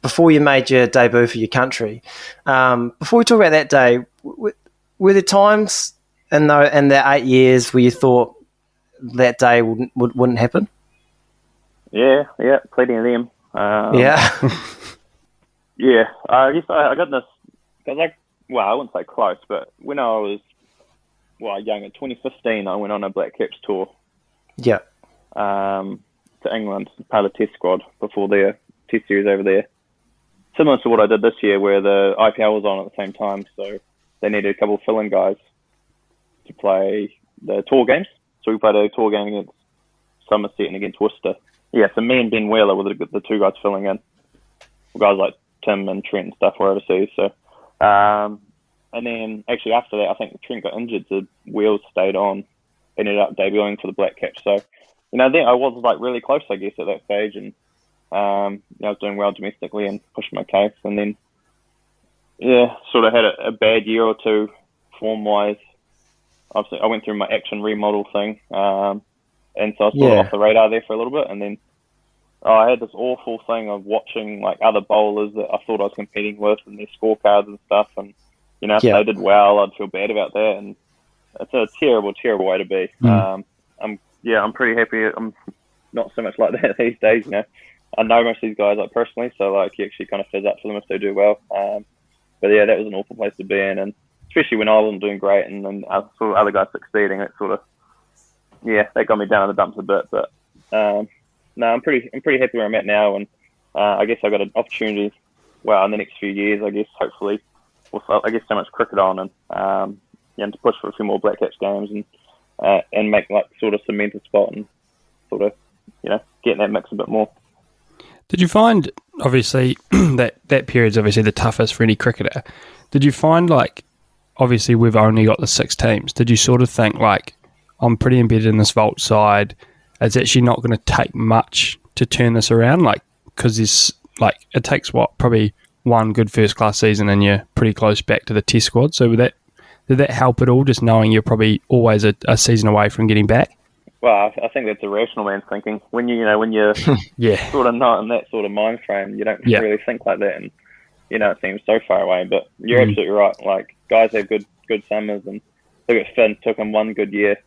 before you made your debut for your country. Before we talk about that day, were there times in that 8 years where you thought that day wouldn't happen? Yeah, plenty of them. Yeah. Yeah, I guess I got this, because I wouldn't say close, but when I was, young, in 2015, I went on a BlackCap's tour. Yeah. To England, part of the test squad before their test series over there. Similar to what I did this year, where the IPL was on at the same time, so they needed a couple of fill-in guys to play the tour games. So we played a tour game against Somerset and against Worcester. Yeah, so me and Ben Wheeler were the two guys filling in. Guys like Tim and Trent and stuff were overseas. So, and then actually after that, I think Trent got injured, so Wheels stayed on, ended up debuting for the BlackCap. So, then I was like really close, I guess, at that stage, and I was doing well domestically and pushing my case. And then, sort of had a bad year or two form-wise. Obviously, I went through my action remodel thing, and so I was sort of off the radar there for a little bit. And then I had this awful thing of watching like other bowlers that I thought I was competing with and their scorecards and stuff. And if they did well, I'd feel bad about that. And it's a terrible, terrible way to be. I'm pretty happy. I'm not so much like that these days. I know most of these guys like personally, so like you actually kind of fizz up for them if they do well. But yeah, that was an awful place to be in, and especially when I wasn't doing great and then I saw other guys succeeding, it sort of that got me down in the dumps a bit. But no, I'm pretty happy where I'm at now, and I guess I got an opportunity. Well, in the next few years, I guess hopefully with so much cricket on, and to push for a few more BlackCaps games and make like sort of cement a spot and sort of get in that mix a bit more. Did you find, obviously, that period's obviously the toughest for any cricketer? Did you find, like, obviously we've only got the 6 teams. Did you sort of think, like, I'm pretty embedded in this Volt side, it's actually not going to take much to turn this around? Like, because there's, like, it takes, probably one good first-class season and you're pretty close back to the Test squad. So did that help at all, just knowing you're probably always a season away from getting back? Well, I think that's a rational man's thinking. When you're sort of not in that sort of mind frame, you don't really think like that, and it seems so far away. But you're absolutely right. Like, guys have good summers, and look at Finn. Took him one good year.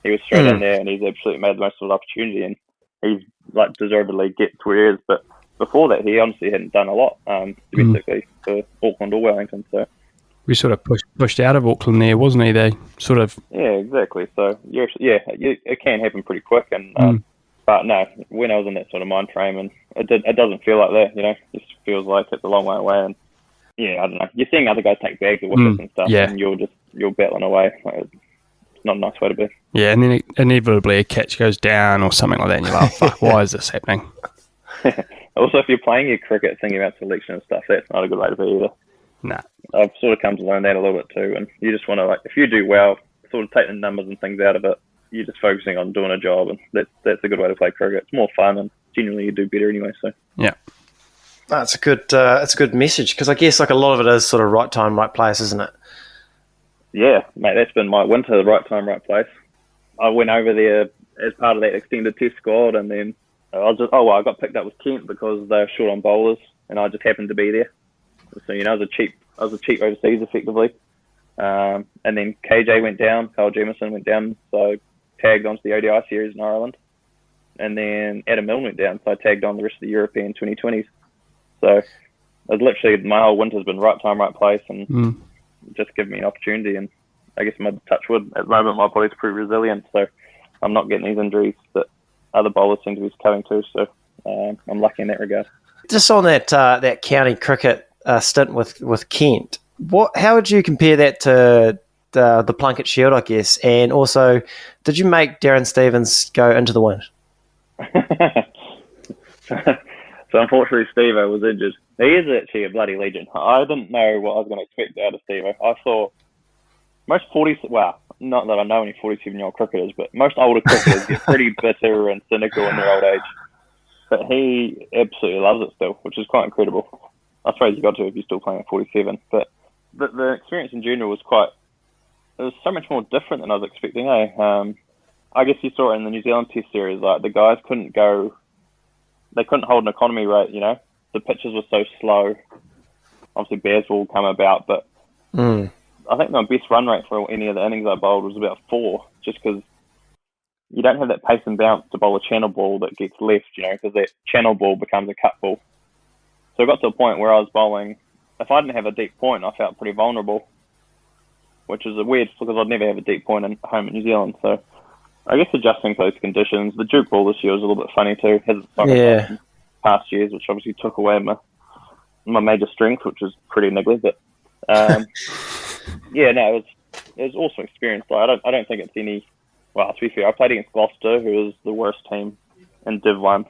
He was straight in there, and he's absolutely made the most of the opportunity, and he's like deservedly get to where he is. But before that, he honestly hadn't done a lot domestically for Auckland or Wellington. So. We sort of pushed out of Auckland there, wasn't he? They sort of... Yeah, exactly. So, it can happen pretty quick. And But no, when I was in that sort of mind frame, and it doesn't feel like that, It just feels like it's a long way away. And, I don't know. You're seeing other guys take bags of wickets and stuff, and you're battling away. Like, it's not a nice way to be. Yeah, and then inevitably a catch goes down or something like that, and you're like, fuck, why is this happening? Also, if you're playing your cricket thinking about selection and stuff, that's not a good way to be either. Nah. I've sort of come to learn that a little bit too, and you just want to, like, if you do well, sort of take the numbers and things out of it. You're just focusing on doing a job, and that's a good way to play cricket. It's more fun, and generally you do better anyway. So yeah, that's a good message, because I guess like a lot of it is sort of right time, right place, isn't it? Yeah, mate, that's been my winter, right time, right place. I went over there as part of that extended Test squad, and then I got picked up with Kent because they were short on bowlers, and I just happened to be there. So, I was a cheap overseas, effectively. And then KJ went down, Kyle Jamieson went down, so I tagged onto the ODI series in Ireland. And then Adam Milne went down, so I tagged on the rest of the European 2020s. So it was literally, my whole winter's been right time, right place, and just given me an opportunity. And I guess my touch wood, at the moment, my body's pretty resilient, so I'm not getting these injuries that other bowlers seem to be succumbing to. So I'm lucky in that regard. Just on that county cricket stint with Kent, how would you compare that to the Plunket Shield, I guess? And also, did you make Darren Stevens go into the wind? So unfortunately, Steve-O was injured. He is actually a bloody legend. I didn't know what I was going to expect out of Steve-O. I thought most 40, well, not that I know any 47-year-old cricketers, but most older cricketers get pretty bitter and cynical in their old age. But he absolutely loves it still, which is quite incredible. I suppose you got to if you're still playing at 47. But the experience in general was it was so much more different than I was expecting. I guess you saw it in the New Zealand Test series. Like, the guys couldn't hold an economy rate, The pitches were so slow. Obviously, Bears will come about, but I think my best run rate for any of the innings I bowled was about 4, just because you don't have that pace and bounce to bowl a channel ball that gets left, because that channel ball becomes a cut ball. So I got to a point where I was bowling, if I didn't have a deep point, I felt pretty vulnerable, which is weird because I'd never have a deep point at home in New Zealand. So I guess adjusting to those conditions. The Duke ball this year was a little bit funny too. Hasn't sung in past years, which obviously took away my major strength, which was pretty niggly. But it was awesome experience. Like, I don't think it's any. Well, to be fair, I played against Gloucester, who was the worst team in Div 1,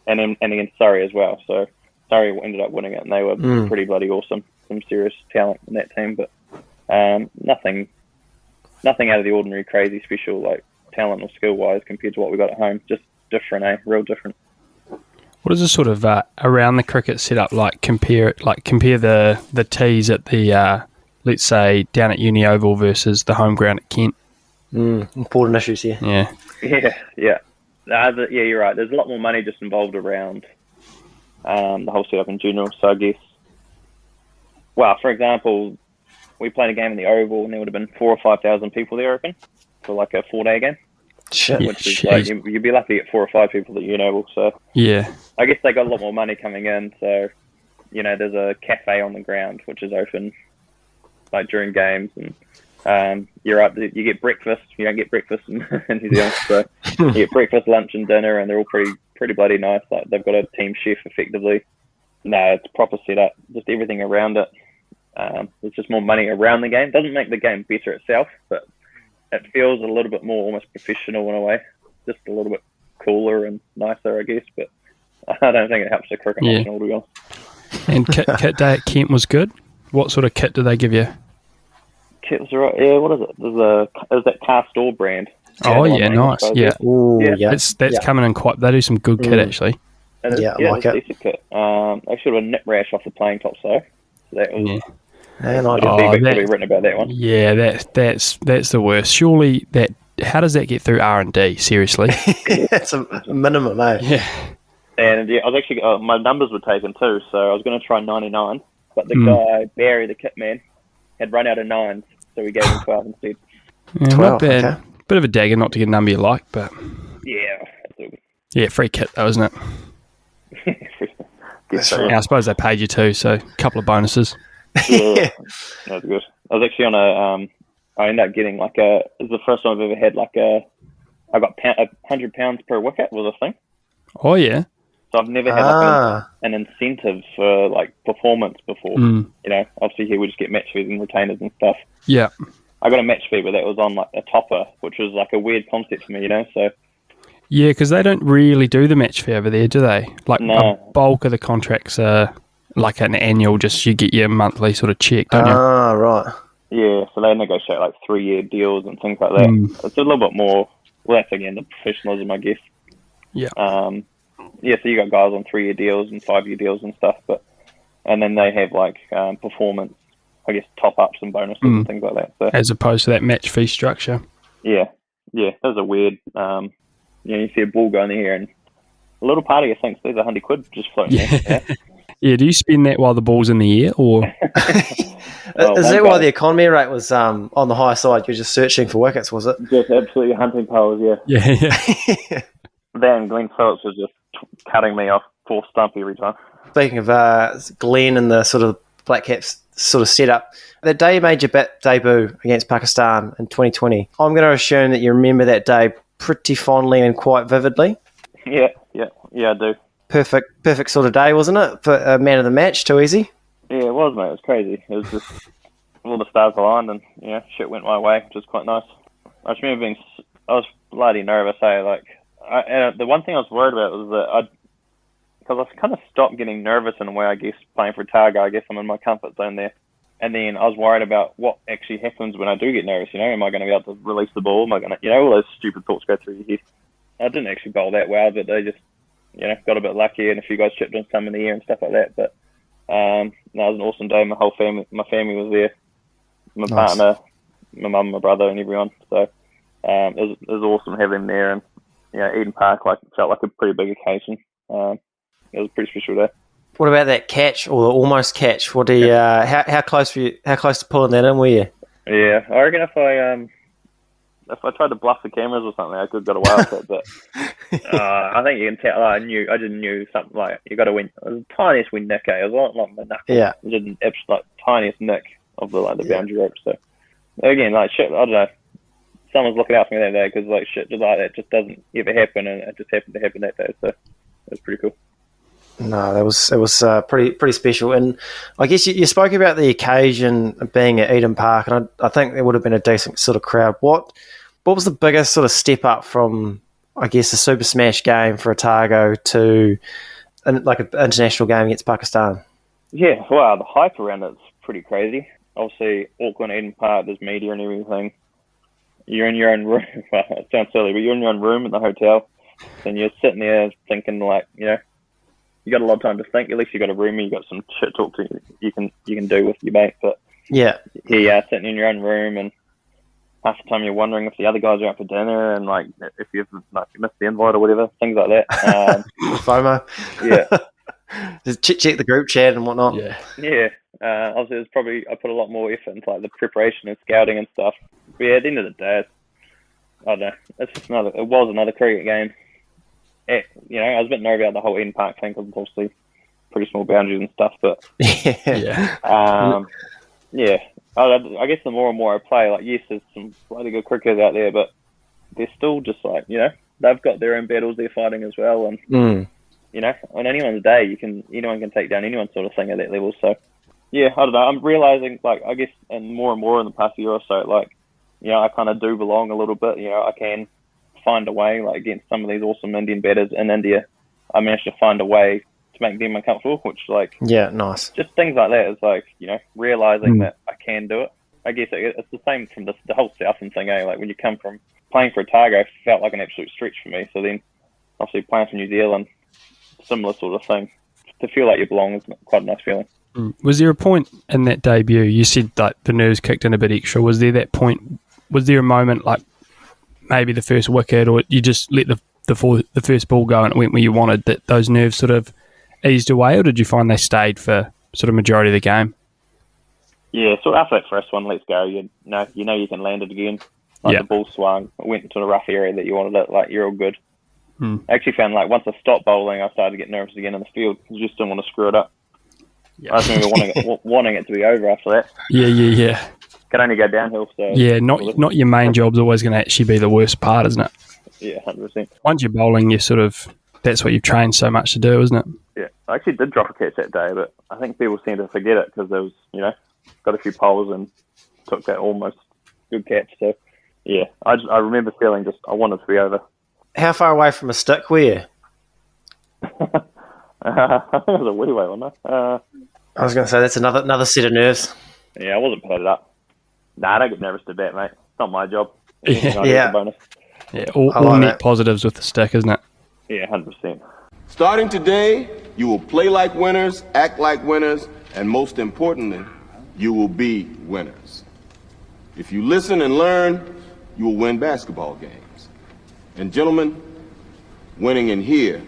and against Surrey as well. So Surrey ended up winning it, and they were pretty bloody awesome. Some serious talent in that team, but nothing out of the ordinary, crazy, special, like, talent or skill-wise compared to what we got at home. Just different, real different. What is the sort of around the cricket setup like? Compare the tees at the let's say down at Uni Oval versus the home ground at Kent. Important issues here. Yeah. Yeah. You're right. There's a lot more money just involved around the whole setup in general. So I guess, well, for example, we played a game in the Oval and there would have been 4,000 or 5,000 people there open for like a 4-day game. Shit. Which is like, you'd be lucky to get 4 or 5 people at Uni Oval. So yeah, I guess they got a lot more money coming in. So, there's a cafe on the ground which is open like during games, and you're right. You get breakfast. You don't get breakfast in New Zealand, so you get breakfast, lunch, and dinner, and they're all pretty bloody nice. Like, they've got a team chef effectively. No, it's proper setup. Just everything around it. there's just more money around the game. Doesn't make the game better itself, but it feels a little bit more almost professional in a way. Just a little bit cooler and nicer, I guess. But I don't think it helps the cricket national, to be honest. And kit day at Kent was good. What sort of kit do they give you? Kit was right. Yeah, what is it? There's that Castor brand. Oh yeah, nice. Yeah, Ooh, yeah. That's coming in quite. They do some good kit actually. And Yeah, I like it's a it. decent kit. I should have a nip rash off the playing tops though. So that was. And I Big to be written about that one. Yeah, that's the worst. Surely that. How does that get through R&D? Seriously. It's a minimum, eh? Yeah. And I was actually my numbers were taken too, so I was going to try 99, but the guy Barry, the kit man, had run out of 9s, so we gave him 12 instead. Yeah, 12, not bad. okay. Bit of a dagger not to get a number you like, but Yeah, that's all good. yeah, free kit though, isn't it? Guess so. Yeah, I suppose they paid you too, so a couple of bonuses. Yeah, that was good. I was actually on I ended up getting it was the first time I've ever had I got £100 per wicket was a thing. Oh yeah. So I've never had an incentive for performance before. You know, obviously here we just get match fees and retainers and stuff. Yeah. I got a match fee, but that was on a topper, which was a weird concept for me, you know. So Yeah, because they don't really do the match fee over there, do they? No. A bulk of the contracts are like an annual, just you get your monthly sort of check, don't you? Ah, right. yeah, so they negotiate 3-year deals and things like that. It's a little bit more. Well, that's again the professionalism, I guess. Yeah. Yeah, so you got guys on 3-year deals and 5-year deals and stuff, and then they have performance, I guess, top ups and bonuses and things like that. So As opposed to that match fee structure. yeah, that was a weird. You see a ball go in the air and a little part of you thinks there's £100 just floating there. Yeah. Yeah, do you spend that while the ball's in the air, or Is that why the economy rate was on the high side? You're just searching for wickets, was it? Just absolutely hunting poles, yeah. yeah? Then Glenn Phillips was just cutting me off full stump every time. Speaking of Glenn and the sort of Black Caps sort of setup, the day you made your debut against Pakistan in 2020, I'm going to assume that you remember that day pretty fondly and quite vividly. Yeah, I do. Perfect sort of day, wasn't it? For a man of the match, too easy. Yeah, it was, mate. It was crazy. It was just all the stars aligned and, shit went my way, which was quite nice. I just remember I was bloody nervous, the one thing I was worried about was that because I kind of stopped getting nervous in a way, I guess, playing for Otago. I guess I'm in my comfort zone there. And then I was worried about what actually happens when I do get nervous, am I going to be able to release the ball? Am I going to, all those stupid thoughts go through your head. I didn't actually bowl that well, but they just, got a bit lucky and a few guys chipped in some in the air and stuff like that. But it was an awesome day. My family was there. My partner, my mum, my brother and everyone. So it was awesome having them there. And, Eden Park felt like a pretty big occasion. It was a pretty special day. What about that catch or the almost catch? What do you? How close were you? How close to pulling that in were you? Yeah, I reckon if I tried to bluff the cameras or something, I could have got away with it. But I think you can tell. I just knew something you got to win. It was the tiniest win nick. It was like my knuckle. Yeah. It was an absolute tiniest nick of the boundary rope. So again, shit. I don't know. Someone's looking out for me that day because shit just like that just doesn't ever happen, and it just happened to happen that day. So it was pretty cool. No, it was pretty special. And I guess you spoke about the occasion being at Eden Park, and I think there would have been a decent sort of crowd. What was the biggest sort of step up from, I guess, a Super Smash game for Otago to an international game against Pakistan? Yeah, well, the hype around it's pretty crazy. Obviously, Auckland, Eden Park, there's media and everything. You're in your own room. Well, it sounds silly, but you're in your own room in the hotel, and you're sitting there thinking you got a lot of time to think. At least you got a roomie, you got some shit talk to you can do with your mate. But yeah, sitting in your own room, and half the time you're wondering if the other guys are out for dinner, and if you've missed the invite or whatever, things like that. FOMO. Yeah, just check the group chat and whatnot. Yeah. Obviously, it's probably I put a lot more effort into the preparation and scouting and stuff. But yeah, at the end of the day, I don't know. It's just it was another cricket game. I was a bit nervous about the whole Eden Park thing because it's obviously pretty small boundaries and stuff. But yeah, I guess the more and more I play, yes, there's some bloody good cricketers out there, but they're still just they've got their own battles they're fighting as well. And on anyone's day, anyone can take down anyone sort of thing at that level. So yeah, I don't know. I'm realizing, like, I guess, and more in the past year or so, like, you know, I kind of do belong a little bit. You know, I can find a way, like, against some of these awesome Indian batters in India. I managed to find a way to make them uncomfortable, which, like, Yeah, nice. just things like that is, like, you know, realizing that I can do it. I guess it's the same from the whole Southland thing, eh? Like, when you come from playing for Otago, it felt like an absolute stretch for me. So then, obviously, playing for New Zealand, similar sort of thing. To feel like you belong is quite a nice feeling. Was there a point in that debut, you said like the nerves kicked in a bit extra, was there that point, was there a moment like maybe the first wicket, or you just let the first ball go and it went where you wanted, that those nerves sort of eased away, or did you find they stayed for sort of majority of the game? Yeah, so after that first one, let's go. You know you can land it again. Like the ball swung, it went into the rough area that you wanted it, like you're all good. I actually found like once I stopped bowling, I started to get nervous again in the field because you just didn't want to screw it up. I just remember wanting it to be over after that. Yeah. Can only go downhill. So yeah, not your main job's always going to actually be the worst part, isn't it? Yeah, 100%. Once you're bowling, you sort of, that's what you've trained so much to do, isn't it? Yeah, I actually did drop a catch that day, but I think people seem to forget it because there was, you know, got a few poles and took that almost good catch. So yeah, I remember feeling just I wanted to be over. How far away from a stick were you? I think it was a wee way, wasn't it? I was going to say, that's another set of nerves. Yeah, I wasn't padded up. Nah, I don't get nervous to bat, mate. It's not my job. Yeah. A bonus. Yeah, all net positives with the stick, isn't it? Yeah, 100%. Starting today, you will play like winners, act like winners, and most importantly, you will be winners. If you listen and learn, you will win basketball games. And gentlemen, winning in here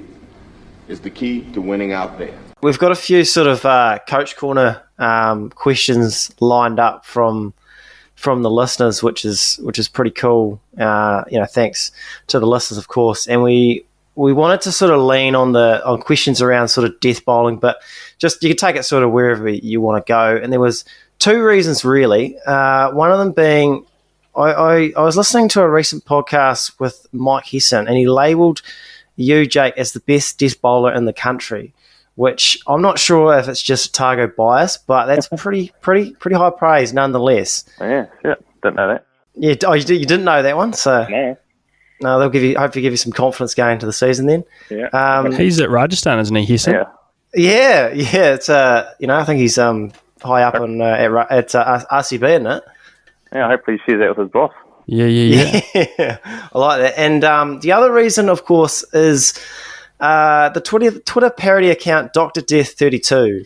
is the key to winning out there. We've got a few sort of Coach Corner questions lined up from the listeners, which is pretty cool. Thanks to the listeners, of course. And we wanted to sort of lean on questions around sort of death bowling, but just you can take it sort of wherever you want to go. And there was two reasons really. One of them being I was listening to a recent podcast with Mike Hesson, and he labelled you, Jake, as the best death bowler in the country, which I'm not sure if it's just Otago bias, but that's pretty high praise nonetheless. Yeah, shit. Didn't know that. Yeah, you didn't know that one, so No. they'll hopefully give you some confidence going into the season then. Yeah. He's at Rajasthan, isn't he, Hesson? Yeah. Yeah. It's I think he's high up on at RCB, isn't it? Yeah, hopefully he shares that with his boss. Yeah. Yeah, I like that. And the other reason, of course, is the Twitter parody account Dr. Death 32,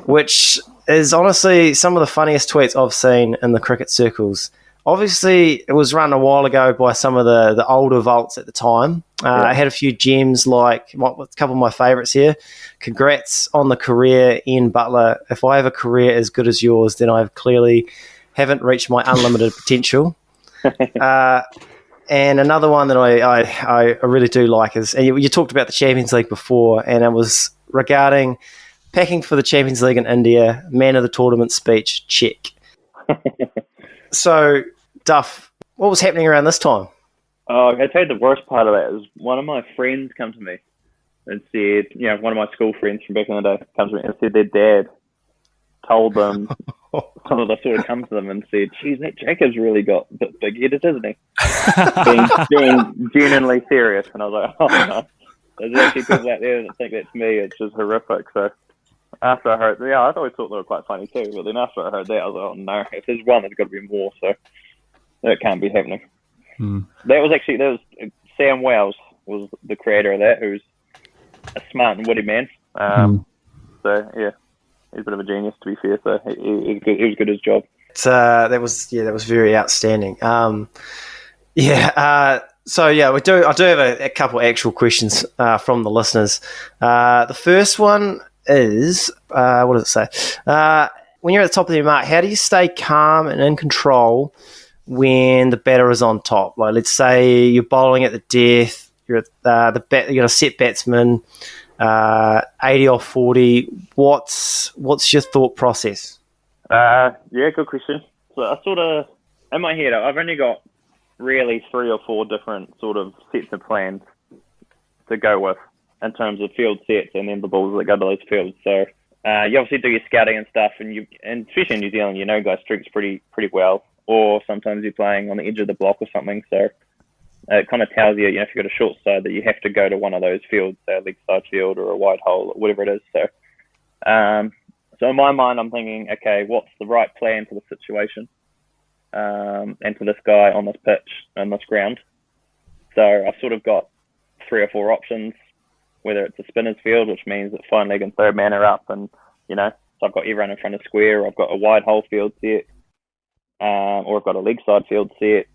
which is honestly some of the funniest tweets I've seen in the cricket circles. Obviously, it was run a while ago by some of the older Volts at the time. I had a few gems like a couple of my favourites here. Congrats on the career, Ian Butler. If I have a career as good as yours, then I clearly haven't reached my unlimited potential. And another one that I really do like is, and you talked about the Champions League before, and it was regarding packing for the Champions League in India, man of the tournament speech, check. So, Duff, what was happening around this time? Oh, I tell you the worst part of that is one of my friends come to me and said, one of my school friends from back in the day comes to me and said their dad told them, some of us sort of come to them and said, geez, that Jacob's really got a bit big-headed, isn't he? being genuinely serious. And I was like, oh, no. There's actually people out there that think that's me. It's just horrific. So after I heard, I always thought they were quite funny too. But then after I heard that, I was like, oh, no. If there's one, there's got to be more. So that can't be happening. That was Sam Wells was the creator of that, who's a smart and witty man. So, yeah. He's a bit of a genius, to be fair. So he was good at his job. That was very outstanding. So I do have a couple of actual questions from the listeners. The first one is, what does it say? When you're at the top of your mark, how do you stay calm and in control when the batter is on top? Like, let's say you're bowling at the death, you're at you're a set batsman. 80 or 40. What's your thought process? Good question. So I sort of, in my head, I've only got really 3 or 4 different sort of sets of plans to go with in terms of field sets and then the balls that go to those fields. So you obviously do your scouting and stuff, and especially in New Zealand, you know guys' strengths pretty well. Or sometimes you're playing on the edge of the block or something, so it kind of tells you, if you've got a short side, that you have to go to one of those fields, say a leg side field or a wide hole, or whatever it is. So, so in my mind, I'm thinking, okay, what's the right plan for the situation, and for this guy on this pitch and this ground? So I've sort of got 3 or 4 options, whether it's a spinner's field, which means that fine leg and third man are up, and so I've got everyone in front of square, or I've got a wide hole field set, or I've got a leg side field set.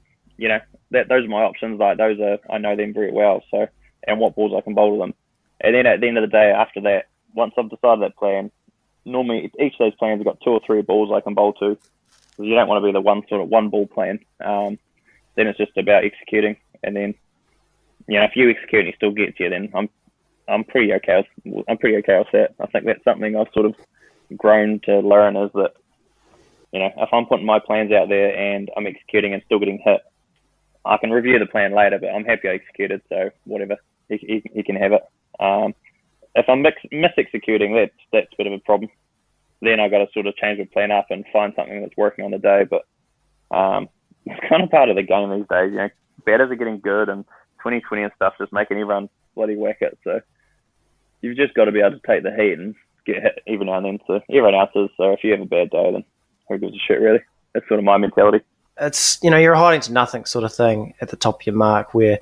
Those are my options. Like, those are, I know them very well. So, and what balls I can bowl to them. And then at the end of the day, after that, once I've decided that plan, normally each of those plans have got 2 or 3 balls I can bowl to, because you don't want to be the one ball plan. Then it's just about executing, and then if you execute and he still gets you, then I'm pretty okay with that. I think that's something I've sort of grown to learn, is that if I'm putting my plans out there and I'm executing and still getting hit, I can review the plan later, but I'm happy I executed, so whatever, he can have it. If I'm mis-executing, that's a bit of a problem. Then I've got to sort of change my plan up and find something that's working on the day. But it's kind of part of the game these days. Batters are getting good, and 2020 and stuff just making everyone bloody whack it. So you've just got to be able to take the heat and get hit every now and then. So everyone else is. So if you have a bad day, then who gives a shit, really? That's sort of my mentality. It's, you're hiding to nothing sort of thing at the top of your mark, where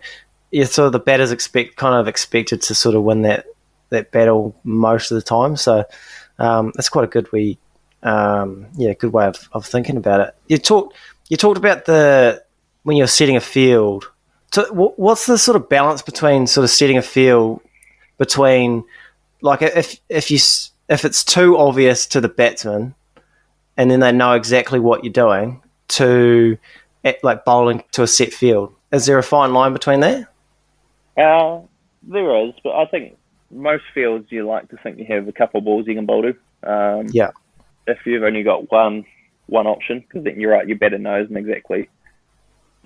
sort of the batters expected to sort of win that battle most of the time. So that's quite a good good way of thinking about it. You talked about when you're setting a field. So what's the sort of balance between sort of setting a field between, like, if it's too obvious to the batsman and then they know exactly what you're doing, to like bowling to a set field? Is there a fine line between that? There is, but I think most fields you like to think you have a couple of balls you can bowl to. Yeah. If you've only got one option, because then you're right, your batter knows them exactly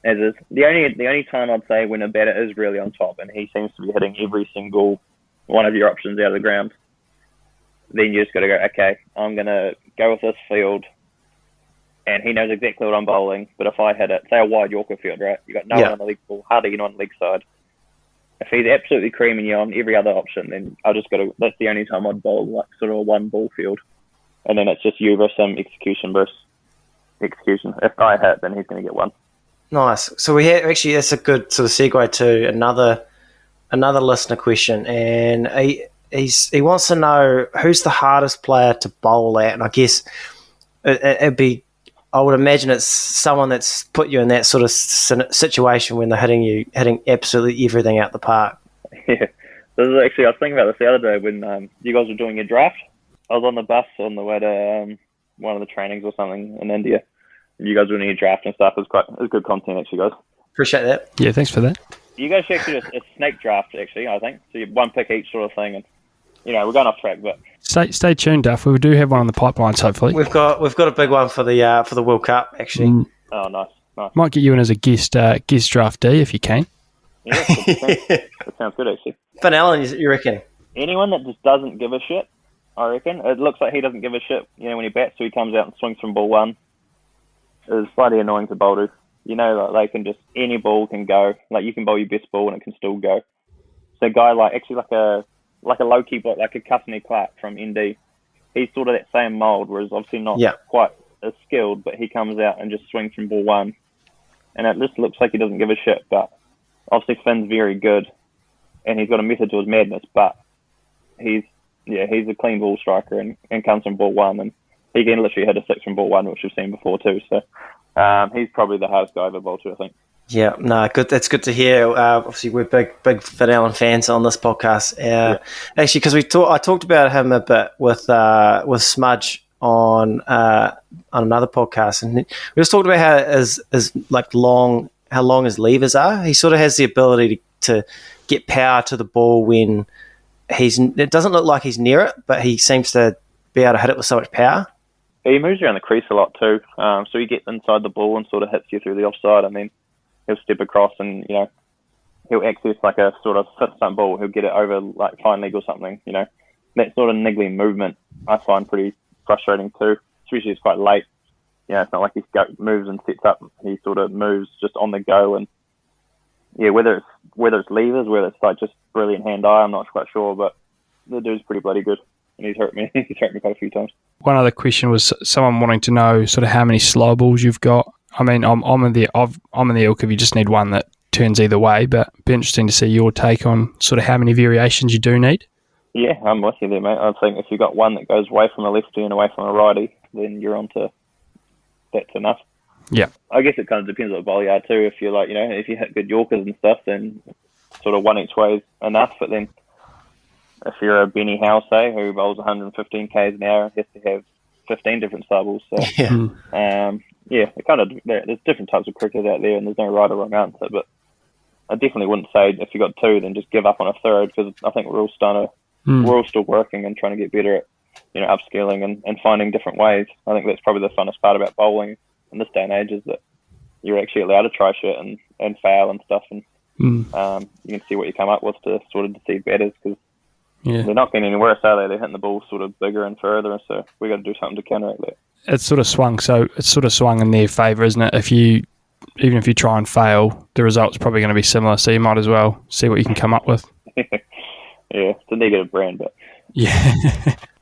as is. The only time I'd say when a batter is really on top and he seems to be hitting every single one of your options out of the ground, then you just got to go, okay, I'm going to go with this field, and he knows exactly what I'm bowling. But if I hit it, say a wide Yorker field, right? You got no one on the leg ball, hardly anyone on the leg side. If he's absolutely creaming you on every other option, then I just got to. That's the only time I'd bowl like sort of a one ball field, and then it's just you versus some execution versus execution. If I hit, then he's going to get one. Nice. So we have, actually, that's a good sort of segue to another listener question, and he wants to know who's the hardest player to bowl at, and I guess it'd be. I would imagine it's someone that's put you in that sort of situation when they're hitting absolutely everything out the park. Yeah. This is actually, I was thinking about this the other day when you guys were doing your draft. I was on the bus on the way to one of the trainings or something in India. And you guys were doing your draft and stuff. It was good content, actually, guys. Appreciate that. Yeah, thanks for that. You guys should actually do a snake draft, actually, I think. So you have one pick each sort of thing. And, we're going off track, but... Stay tuned, Duff. We do have one on the pipelines, hopefully. We've got a big one for the World Cup, actually. Oh, nice. Might get you in as a guest draftee if you can. Yeah, that sounds good, actually. Finn Allen, you reckon? Anyone that just doesn't give a shit, I reckon. It looks like he doesn't give a shit. When he bats, so he comes out and swings from ball one. It's slightly annoying to bowl to. Like they can just, any ball can go. Like you can bowl your best ball and it can still go. So a guy like a low-key bloke, like a Custody Clark from ND, he's sort of that same mould, whereas obviously not quite as skilled, but he comes out and just swings from ball one. And it just looks like he doesn't give a shit, but obviously Finn's very good, and he's got a method to his madness, but he's a clean ball striker and comes from ball one, and he can literally hit a six from ball one, which we've seen before too. So he's probably the hardest guy I've ever bowled to, I think. Yeah, no, good. That's good to hear. Obviously, we're big Finn Allen fans on this podcast. Actually, because I talked about him a bit with Smudge on another podcast, and we just talked about how long his levers are. He sort of has the ability to get power to the ball when it doesn't look like he's near it, but he seems to be able to hit it with so much power. He moves around the crease a lot too, so he gets inside the ball and sort of hits you through the offside, and then he'll step across and, he'll access like a sort of fifth stump ball. He'll get it over like fine leg or something, That sort of niggling movement I find pretty frustrating too, especially it's quite late. It's not like he moves and sets up. He sort of moves just on the go, and whether it's levers, whether it's like just brilliant hand-eye, I'm not quite sure, but the dude's pretty bloody good, and he's hurt me. He's hurt me quite a few times. One other question was someone wanting to know sort of how many slow balls you've got. I mean, I'm in the ilk if you just need one that turns either way, but it'd be interesting to see your take on sort of how many variations you do need. Yeah, I'm with you there, mate. I think if you've got one that goes away from a lefty and away from a righty, then you're on to that's enough. Yeah. I guess it kind of depends what bowl you are too. If you're like, if you hit good Yorkers and stuff, then sort of one each way is enough. But then if you're a Benny Howe, say, who bowls 115 k's an hour, has to have 15 different slow balls. So, it kind of, there's different types of cricket out there, and there's no right or wrong answer. But I definitely wouldn't say if you got two, then just give up on a third, because I think we're all still working and trying to get better at, upskilling and finding different ways. I think that's probably the funnest part about bowling in this day and age, is that you're actually allowed to try shit and fail and stuff, and you can see what you come up with to sort of deceive batters, because they're not getting any worse, are they? They're hitting the ball sort of bigger and further, so we got to do something to counteract that. It's sort of swung in their favour, isn't it? Even if you try and fail, the result's probably going to be similar, so you might as well see what you can come up with. It's a negative brand, but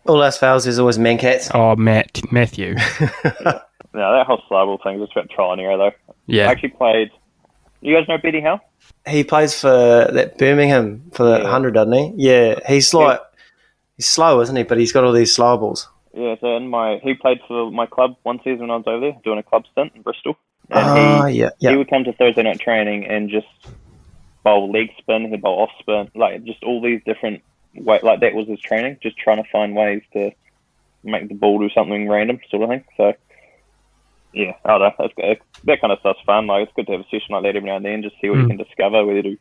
all else fails, there's always Mankats. Oh, Matthew. No, that whole slow ball thing is just about trial and error, though. Yeah. I actually played. You guys know Betty Howe? He plays for that Birmingham for the 100, doesn't he? Yeah, he's slow, isn't he? But he's got all these slow balls. Yeah, so he played for my club one season when I was over there doing a club stint in Bristol. And he would come to Thursday night training and just bowl leg spin, he'd bowl off spin, like just all these different ways. Like that was his training, just trying to find ways to make the ball do something random, sort of thing. So yeah, I don't know. That kind of stuff's fun. Like it's good to have a session like that every now and then, just see what you can discover, whether you do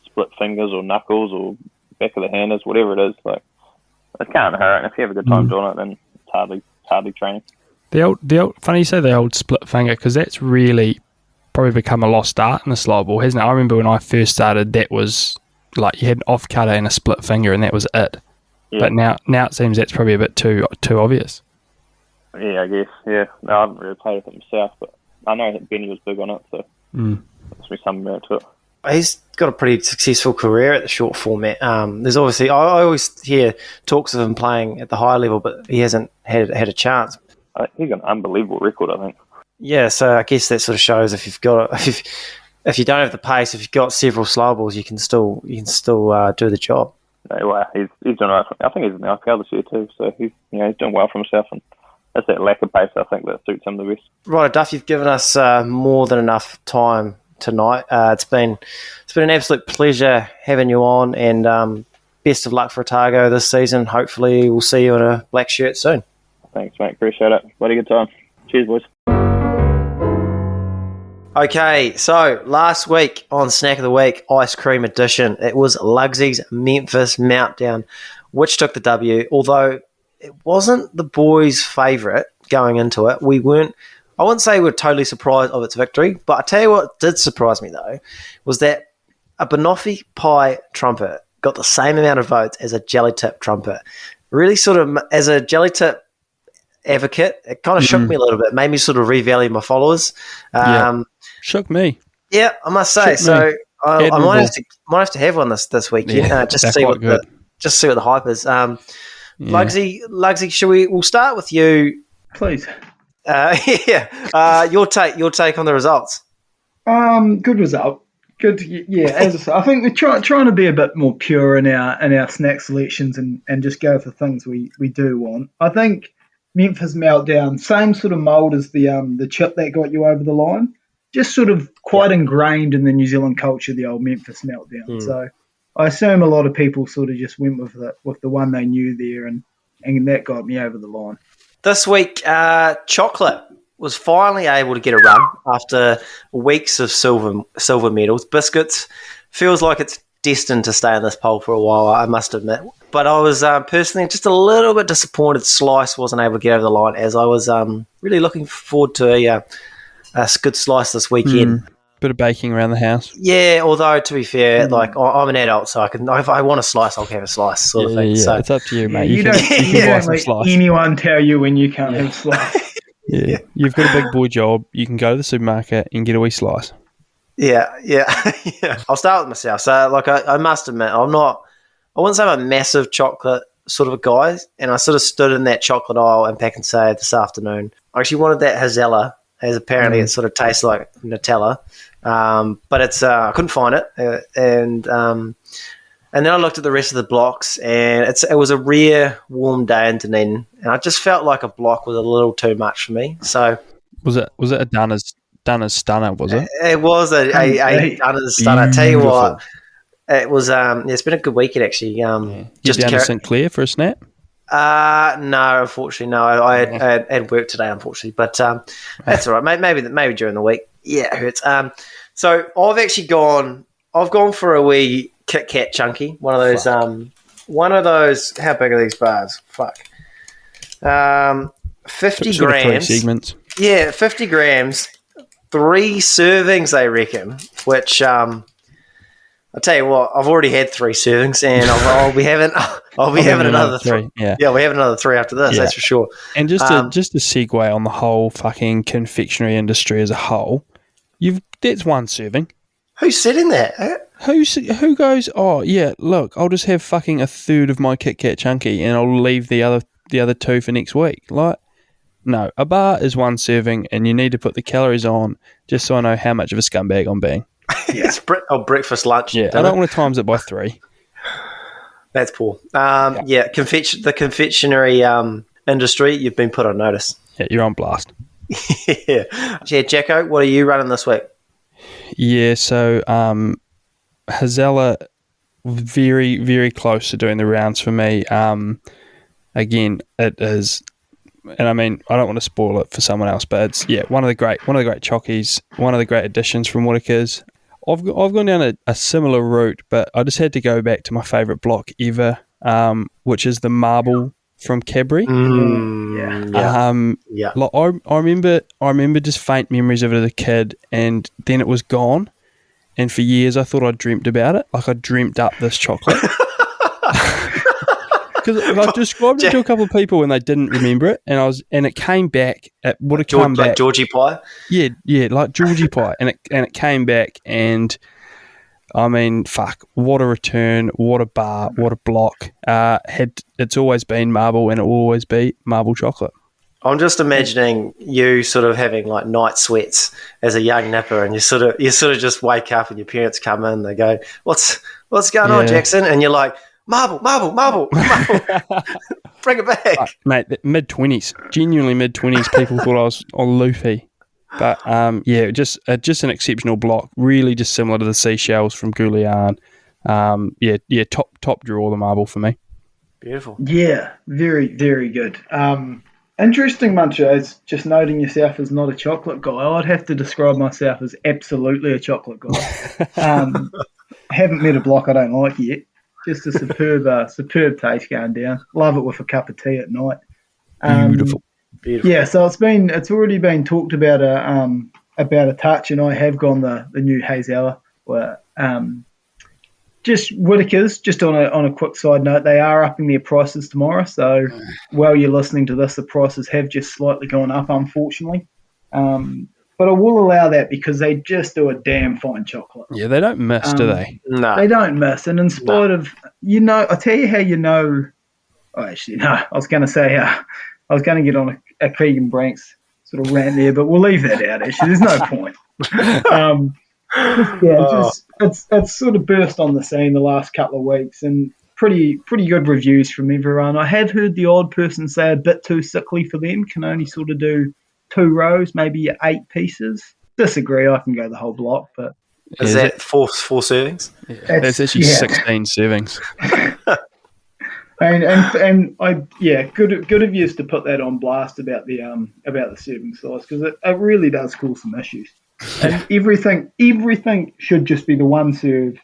split fingers or knuckles or back of the handers, whatever it is. Like it can't hurt, and if you have a good time doing it, then it's hardly training. The old funny you say the old split finger, because that's really probably become a lost art in the slow ball, hasn't it? I remember when I first started, that was like you had an off cutter and a split finger, and that was it. Yeah. But now it seems that's probably a bit too obvious. Yeah, I guess. Yeah, no, I haven't really played with it myself, but I know that Benny was big on it, so there's be some merit to it. He's got a pretty successful career at the short format. There's obviously I always hear talks of him playing at the high level, but he hasn't had a chance. He's got an unbelievable record, I think. Yeah, so I guess that sort of shows if you don't have the pace, if you've got several slow balls, you can still do the job. No, well, he's doing right. I think he's in the IPL this year too, so he's doing well for himself, and that's that lack of pace I think that suits him the best. Right, Duff, you've given us more than enough time tonight. It's been an absolute pleasure having you on, and best of luck for Otago this season. Hopefully, we'll see you in a black shirt soon. Thanks, mate. Appreciate it. Bloody good time. Cheers, boys. Okay, so last week on Snack of the Week, Ice Cream Edition, it was Lugsys Memphis Meltdown, which took the W, although it wasn't the boys' favourite going into it. I wouldn't say we were totally surprised of its victory, but I tell you what did surprise me, though, was that a banoffee pie trumpet got the same amount of votes as a jelly tip trumpet. Really sort of, as a jelly tip advocate, it kind of shook me a little bit, made me sort of revalue my followers. Shook me. Yeah, I must say. So I might have to have one this weekend, just to see what the hype is. Lugsy, we'll start with you, please. Your take on the results. Good result. Good. Yeah, as I said, I think we're trying to be a bit more pure in our snack selections and just go for things we do want. I think Memphis Meltdown, same sort of mould as the chip that got you over the line. Just sort of quite ingrained in the New Zealand culture, the old Memphis Meltdown. So I assume a lot of people sort of just went with the one they knew there, and that got me over the line. This week, chocolate was finally able to get a run after weeks of silver medals. Biscuits feels like it's destined to stay in this poll for a while, I must admit. But I was personally just a little bit disappointed Slice wasn't able to get over the line, as I was really looking forward to a good slice this weekend. Bit of baking around the house. Yeah, although to be fair, like I'm an adult, so I can. If I want a slice, I'll have a slice, sort of thing. Yeah, So it's up to you, mate. You can don't buy some let slice. anyone tell you when you can't have a slice. Yeah. You've got a big boy job. You can go to the supermarket and get a wee slice. yeah. I'll start with myself. So, like, I must admit, I wouldn't say I'm a massive chocolate sort of a guy, and I sort of stood in that chocolate aisle in Pack and Save this afternoon. I actually wanted that Hazella, as apparently it sort of tastes like Nutella, but it's I couldn't find it, and then I looked at the rest of the blocks, and it was a rare warm day in Dunedin, and I just felt like a block was a little too much for me. So Was it a Dunner's Stunner, was it? it was a Dunner's Stunner. I tell you what, it was. It's been a good weekend actually. Just down to St Clair for a snap? No, unfortunately, no. I had work today, unfortunately, but that's all right. Maybe during the week. Yeah, it hurts. So I've gone for a wee Kit Kat chunky. One of those. How big are these bars? Fuck. 50 sort of grams. 3 segments. Yeah, 50 grams. 3 servings, they reckon. Which I'll tell you what, I've already had 3 servings, and I'll be having another 3. Yeah, we have another 3 after this. That's for sure. And just a segue on the whole fucking confectionery industry as a whole, that's 1 serving. Who's sitting there? Who goes? Oh yeah, look, I'll just have fucking a third of my Kit Kat chunky, and I'll leave the other 2 for next week. Like, no, a bar is 1 serving, and you need to put the calories on just so I know how much of a scumbag I'm being. It's breakfast, lunch. Yeah, I don't want to times it by 3. That's poor. The confectionery industry, you've been put on notice. Yeah, you're on blast. Yeah, Jacko, what are you running this week? Yeah, so Hazella, very, very close to doing the rounds for me. Again, it is, and I mean, I don't want to spoil it for someone else, but it's one of the great chockies, one of the great additions from Whitakers. I've gone down a similar route, but I just had to go back to my favourite block ever, which is the marble from Cadbury. Like I remember just faint memories of it as a kid, and then it was gone. And for years, I thought I dreamt about it. Like I dreamt up this chocolate. Because I've described it to a couple of people and they didn't remember it, and it came back. It would have come back. Like Georgie pie. Yeah, like Georgie pie, and it came back, and I mean, fuck, what a return, what a bar, what a block. It's always been marble, and it will always be marble chocolate. I'm just imagining you sort of having like night sweats as a young nipper, and you sort of just wake up and your parents come in. They go, "What's going on, Jackson?" And you're like, "Marble, bring it back, mate." Mid-20s, genuinely mid-20s. People thought I was loopy, but just an exceptional block. Really, just similar to the seashells from Goulian. Top draw the marble for me. Beautiful. Yeah, very, very good. Interesting, Muncher, is just noting yourself as not a chocolate guy. I'd have to describe myself as absolutely a chocolate guy. Haven't met a block I don't like yet. Just a superb taste going down. Love it with a cup of tea at night. Beautiful. Yeah, so it's already been talked about a touch, and I have gone the new Hazella. Just Whitakers, just on a quick side note, they are upping their prices tomorrow. So while you're listening to this, the prices have just slightly gone up, unfortunately. But I will allow that because they just do a damn fine chocolate. Yeah, they don't miss, do they? No. They don't miss. And in spite of, I'll tell you how you know. Oh, actually, no. I was going to say, I was going to get on a Keegan Branks sort of rant there, but we'll leave that out, actually. There's no point. It's sort of burst on the scene the last couple of weeks, and pretty good reviews from everyone. I have heard the odd person say a bit too sickly for them, can only sort of do 2 rows, maybe 8 pieces. Disagree, I can go the whole block, but is that four servings? Yeah, that's actually 16 servings. And good of you to put that on blast about the serving size, because it really does cause some issues. And everything should just be the 1 serve,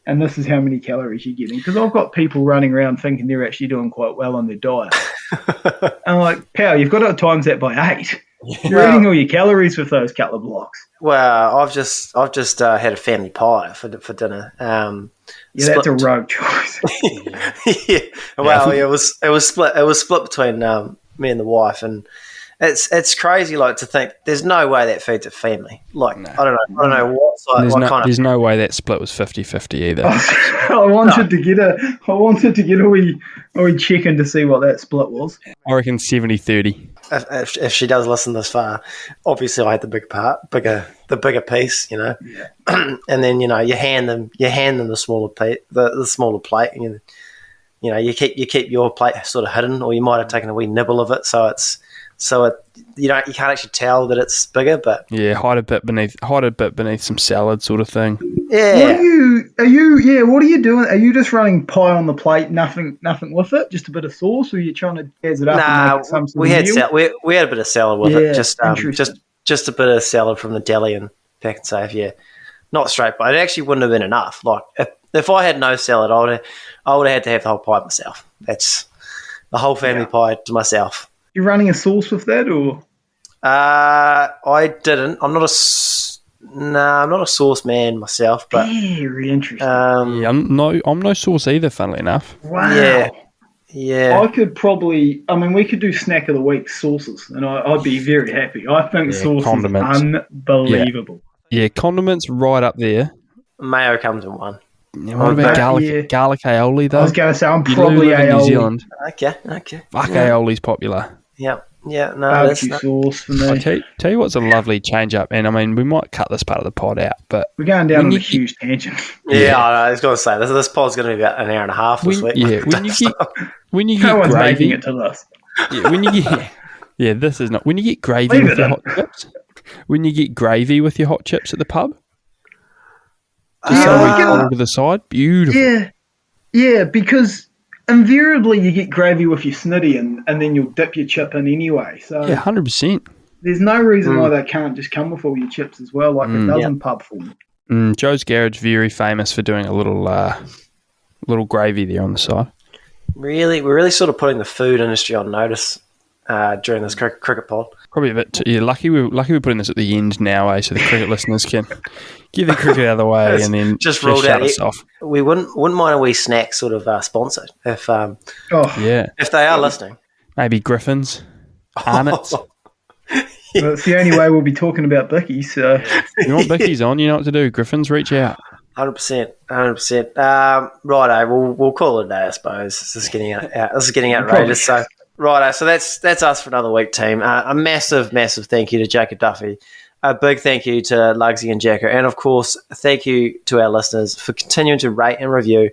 and this is how many calories you're getting. Because I've got people running around thinking they're actually doing quite well on their diet. And I'm like, pal, you've got to times that by 8. You're eating all your calories with those couple of blocks. Well, I've just had a family pie for dinner. That's a rogue choice. Yeah. Well, it was split. It was split between me and the wife, and it's crazy. Like to think, there's no way that feeds a family. Like I don't know what. There's no way that split was 50-50 either. I wanted to get a wee check-in to see what that split was. I reckon 70-30. If she does listen this far, obviously I had the bigger piece, you know. Yeah. And then you hand them the smaller plate, the smaller plate, and you keep your plate sort of hidden, or you might have taken a wee nibble of it, so you can't actually tell that it's bigger, but hide a bit beneath some salad sort of thing. Yeah. What are you doing? Are you just running pie on the plate, nothing with it, just a bit of sauce, or are you trying to jazz it up and make it some sort of meal? We had a bit of salad with it, just a bit of salad from the deli and pack and save. Yeah, not straight, but it actually wouldn't have been enough. Like if I had no salad, I would have had to have the whole pie myself. That's the whole family pie to myself. You running a sauce with that, or? I didn't. I'm not a sauce man myself, but very interesting. I'm no sauce either. Funnily enough. Wow. Yeah. I could probably. I mean, we could do snack of the week sauces, and I'd be very happy. I think sauce is unbelievable. Yeah, condiments right up there. Mayo comes in one. Yeah, what about garlic aioli though? I was going to say I'm probably aioli. In New Zealand. Okay. Fuck, aioli's popular. Yeah. No, barbecue sauce for me. I'll tell you what's a lovely change up, and I mean we might cut this part of the pod out, but we're going down on a huge tangent. Yeah, I was going to say this pod's going to be about an hour and a half this week. Yeah, when you get no one's gravy, making it to this. Yeah, this is not. When you get gravy with your hot chips, at the pub, just over the side, beautiful. Yeah, because invariably you get gravy with your snitty and then you'll dip your chip in anyway. So 100%. There's no reason why they can't just come with all your chips as well, like it does in pub form. Joe's Garage very famous for doing a little gravy there on the side. We're really sort of putting the food industry on notice during this cricket pod. Probably a bit. Lucky we're putting this at the end now, so the cricket listeners can get the cricket out of the way and then just shut us off. We wouldn't mind a wee snack sort of sponsor if they are listening. Maybe Griffins, Arnott's. Well, it's the only way we'll be talking about Bickies. So you want Bickies on? You know what to do. Griffins, reach out. 100%. Righto, we'll call it a day, I suppose. This is getting outrageous. So righto, so that's us for another week, team. A massive thank you to Jacob Duffy. A big thank you to Lugsy and Jacko, and of course, thank you to our listeners for continuing to rate and review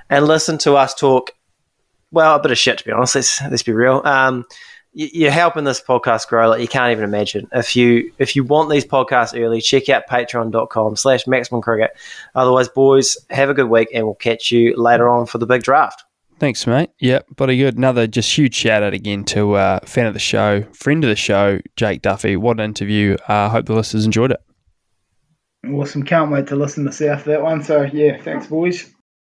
and listen to us talk. Well, a bit of shit, to be honest. Let's be real. You're helping this podcast grow like you can't even imagine. If you want these podcasts early, check out patreon.com/maximumcricket. Otherwise, boys, have a good week and we'll catch you later on for the big draft. Thanks, mate. Yep, bloody good. Another just huge shout out again to fan of the show, friend of the show, Jake Duffy. What an interview. Hope the listeners enjoyed it. Awesome. Can't wait to listen to South that one. So, yeah, thanks, boys.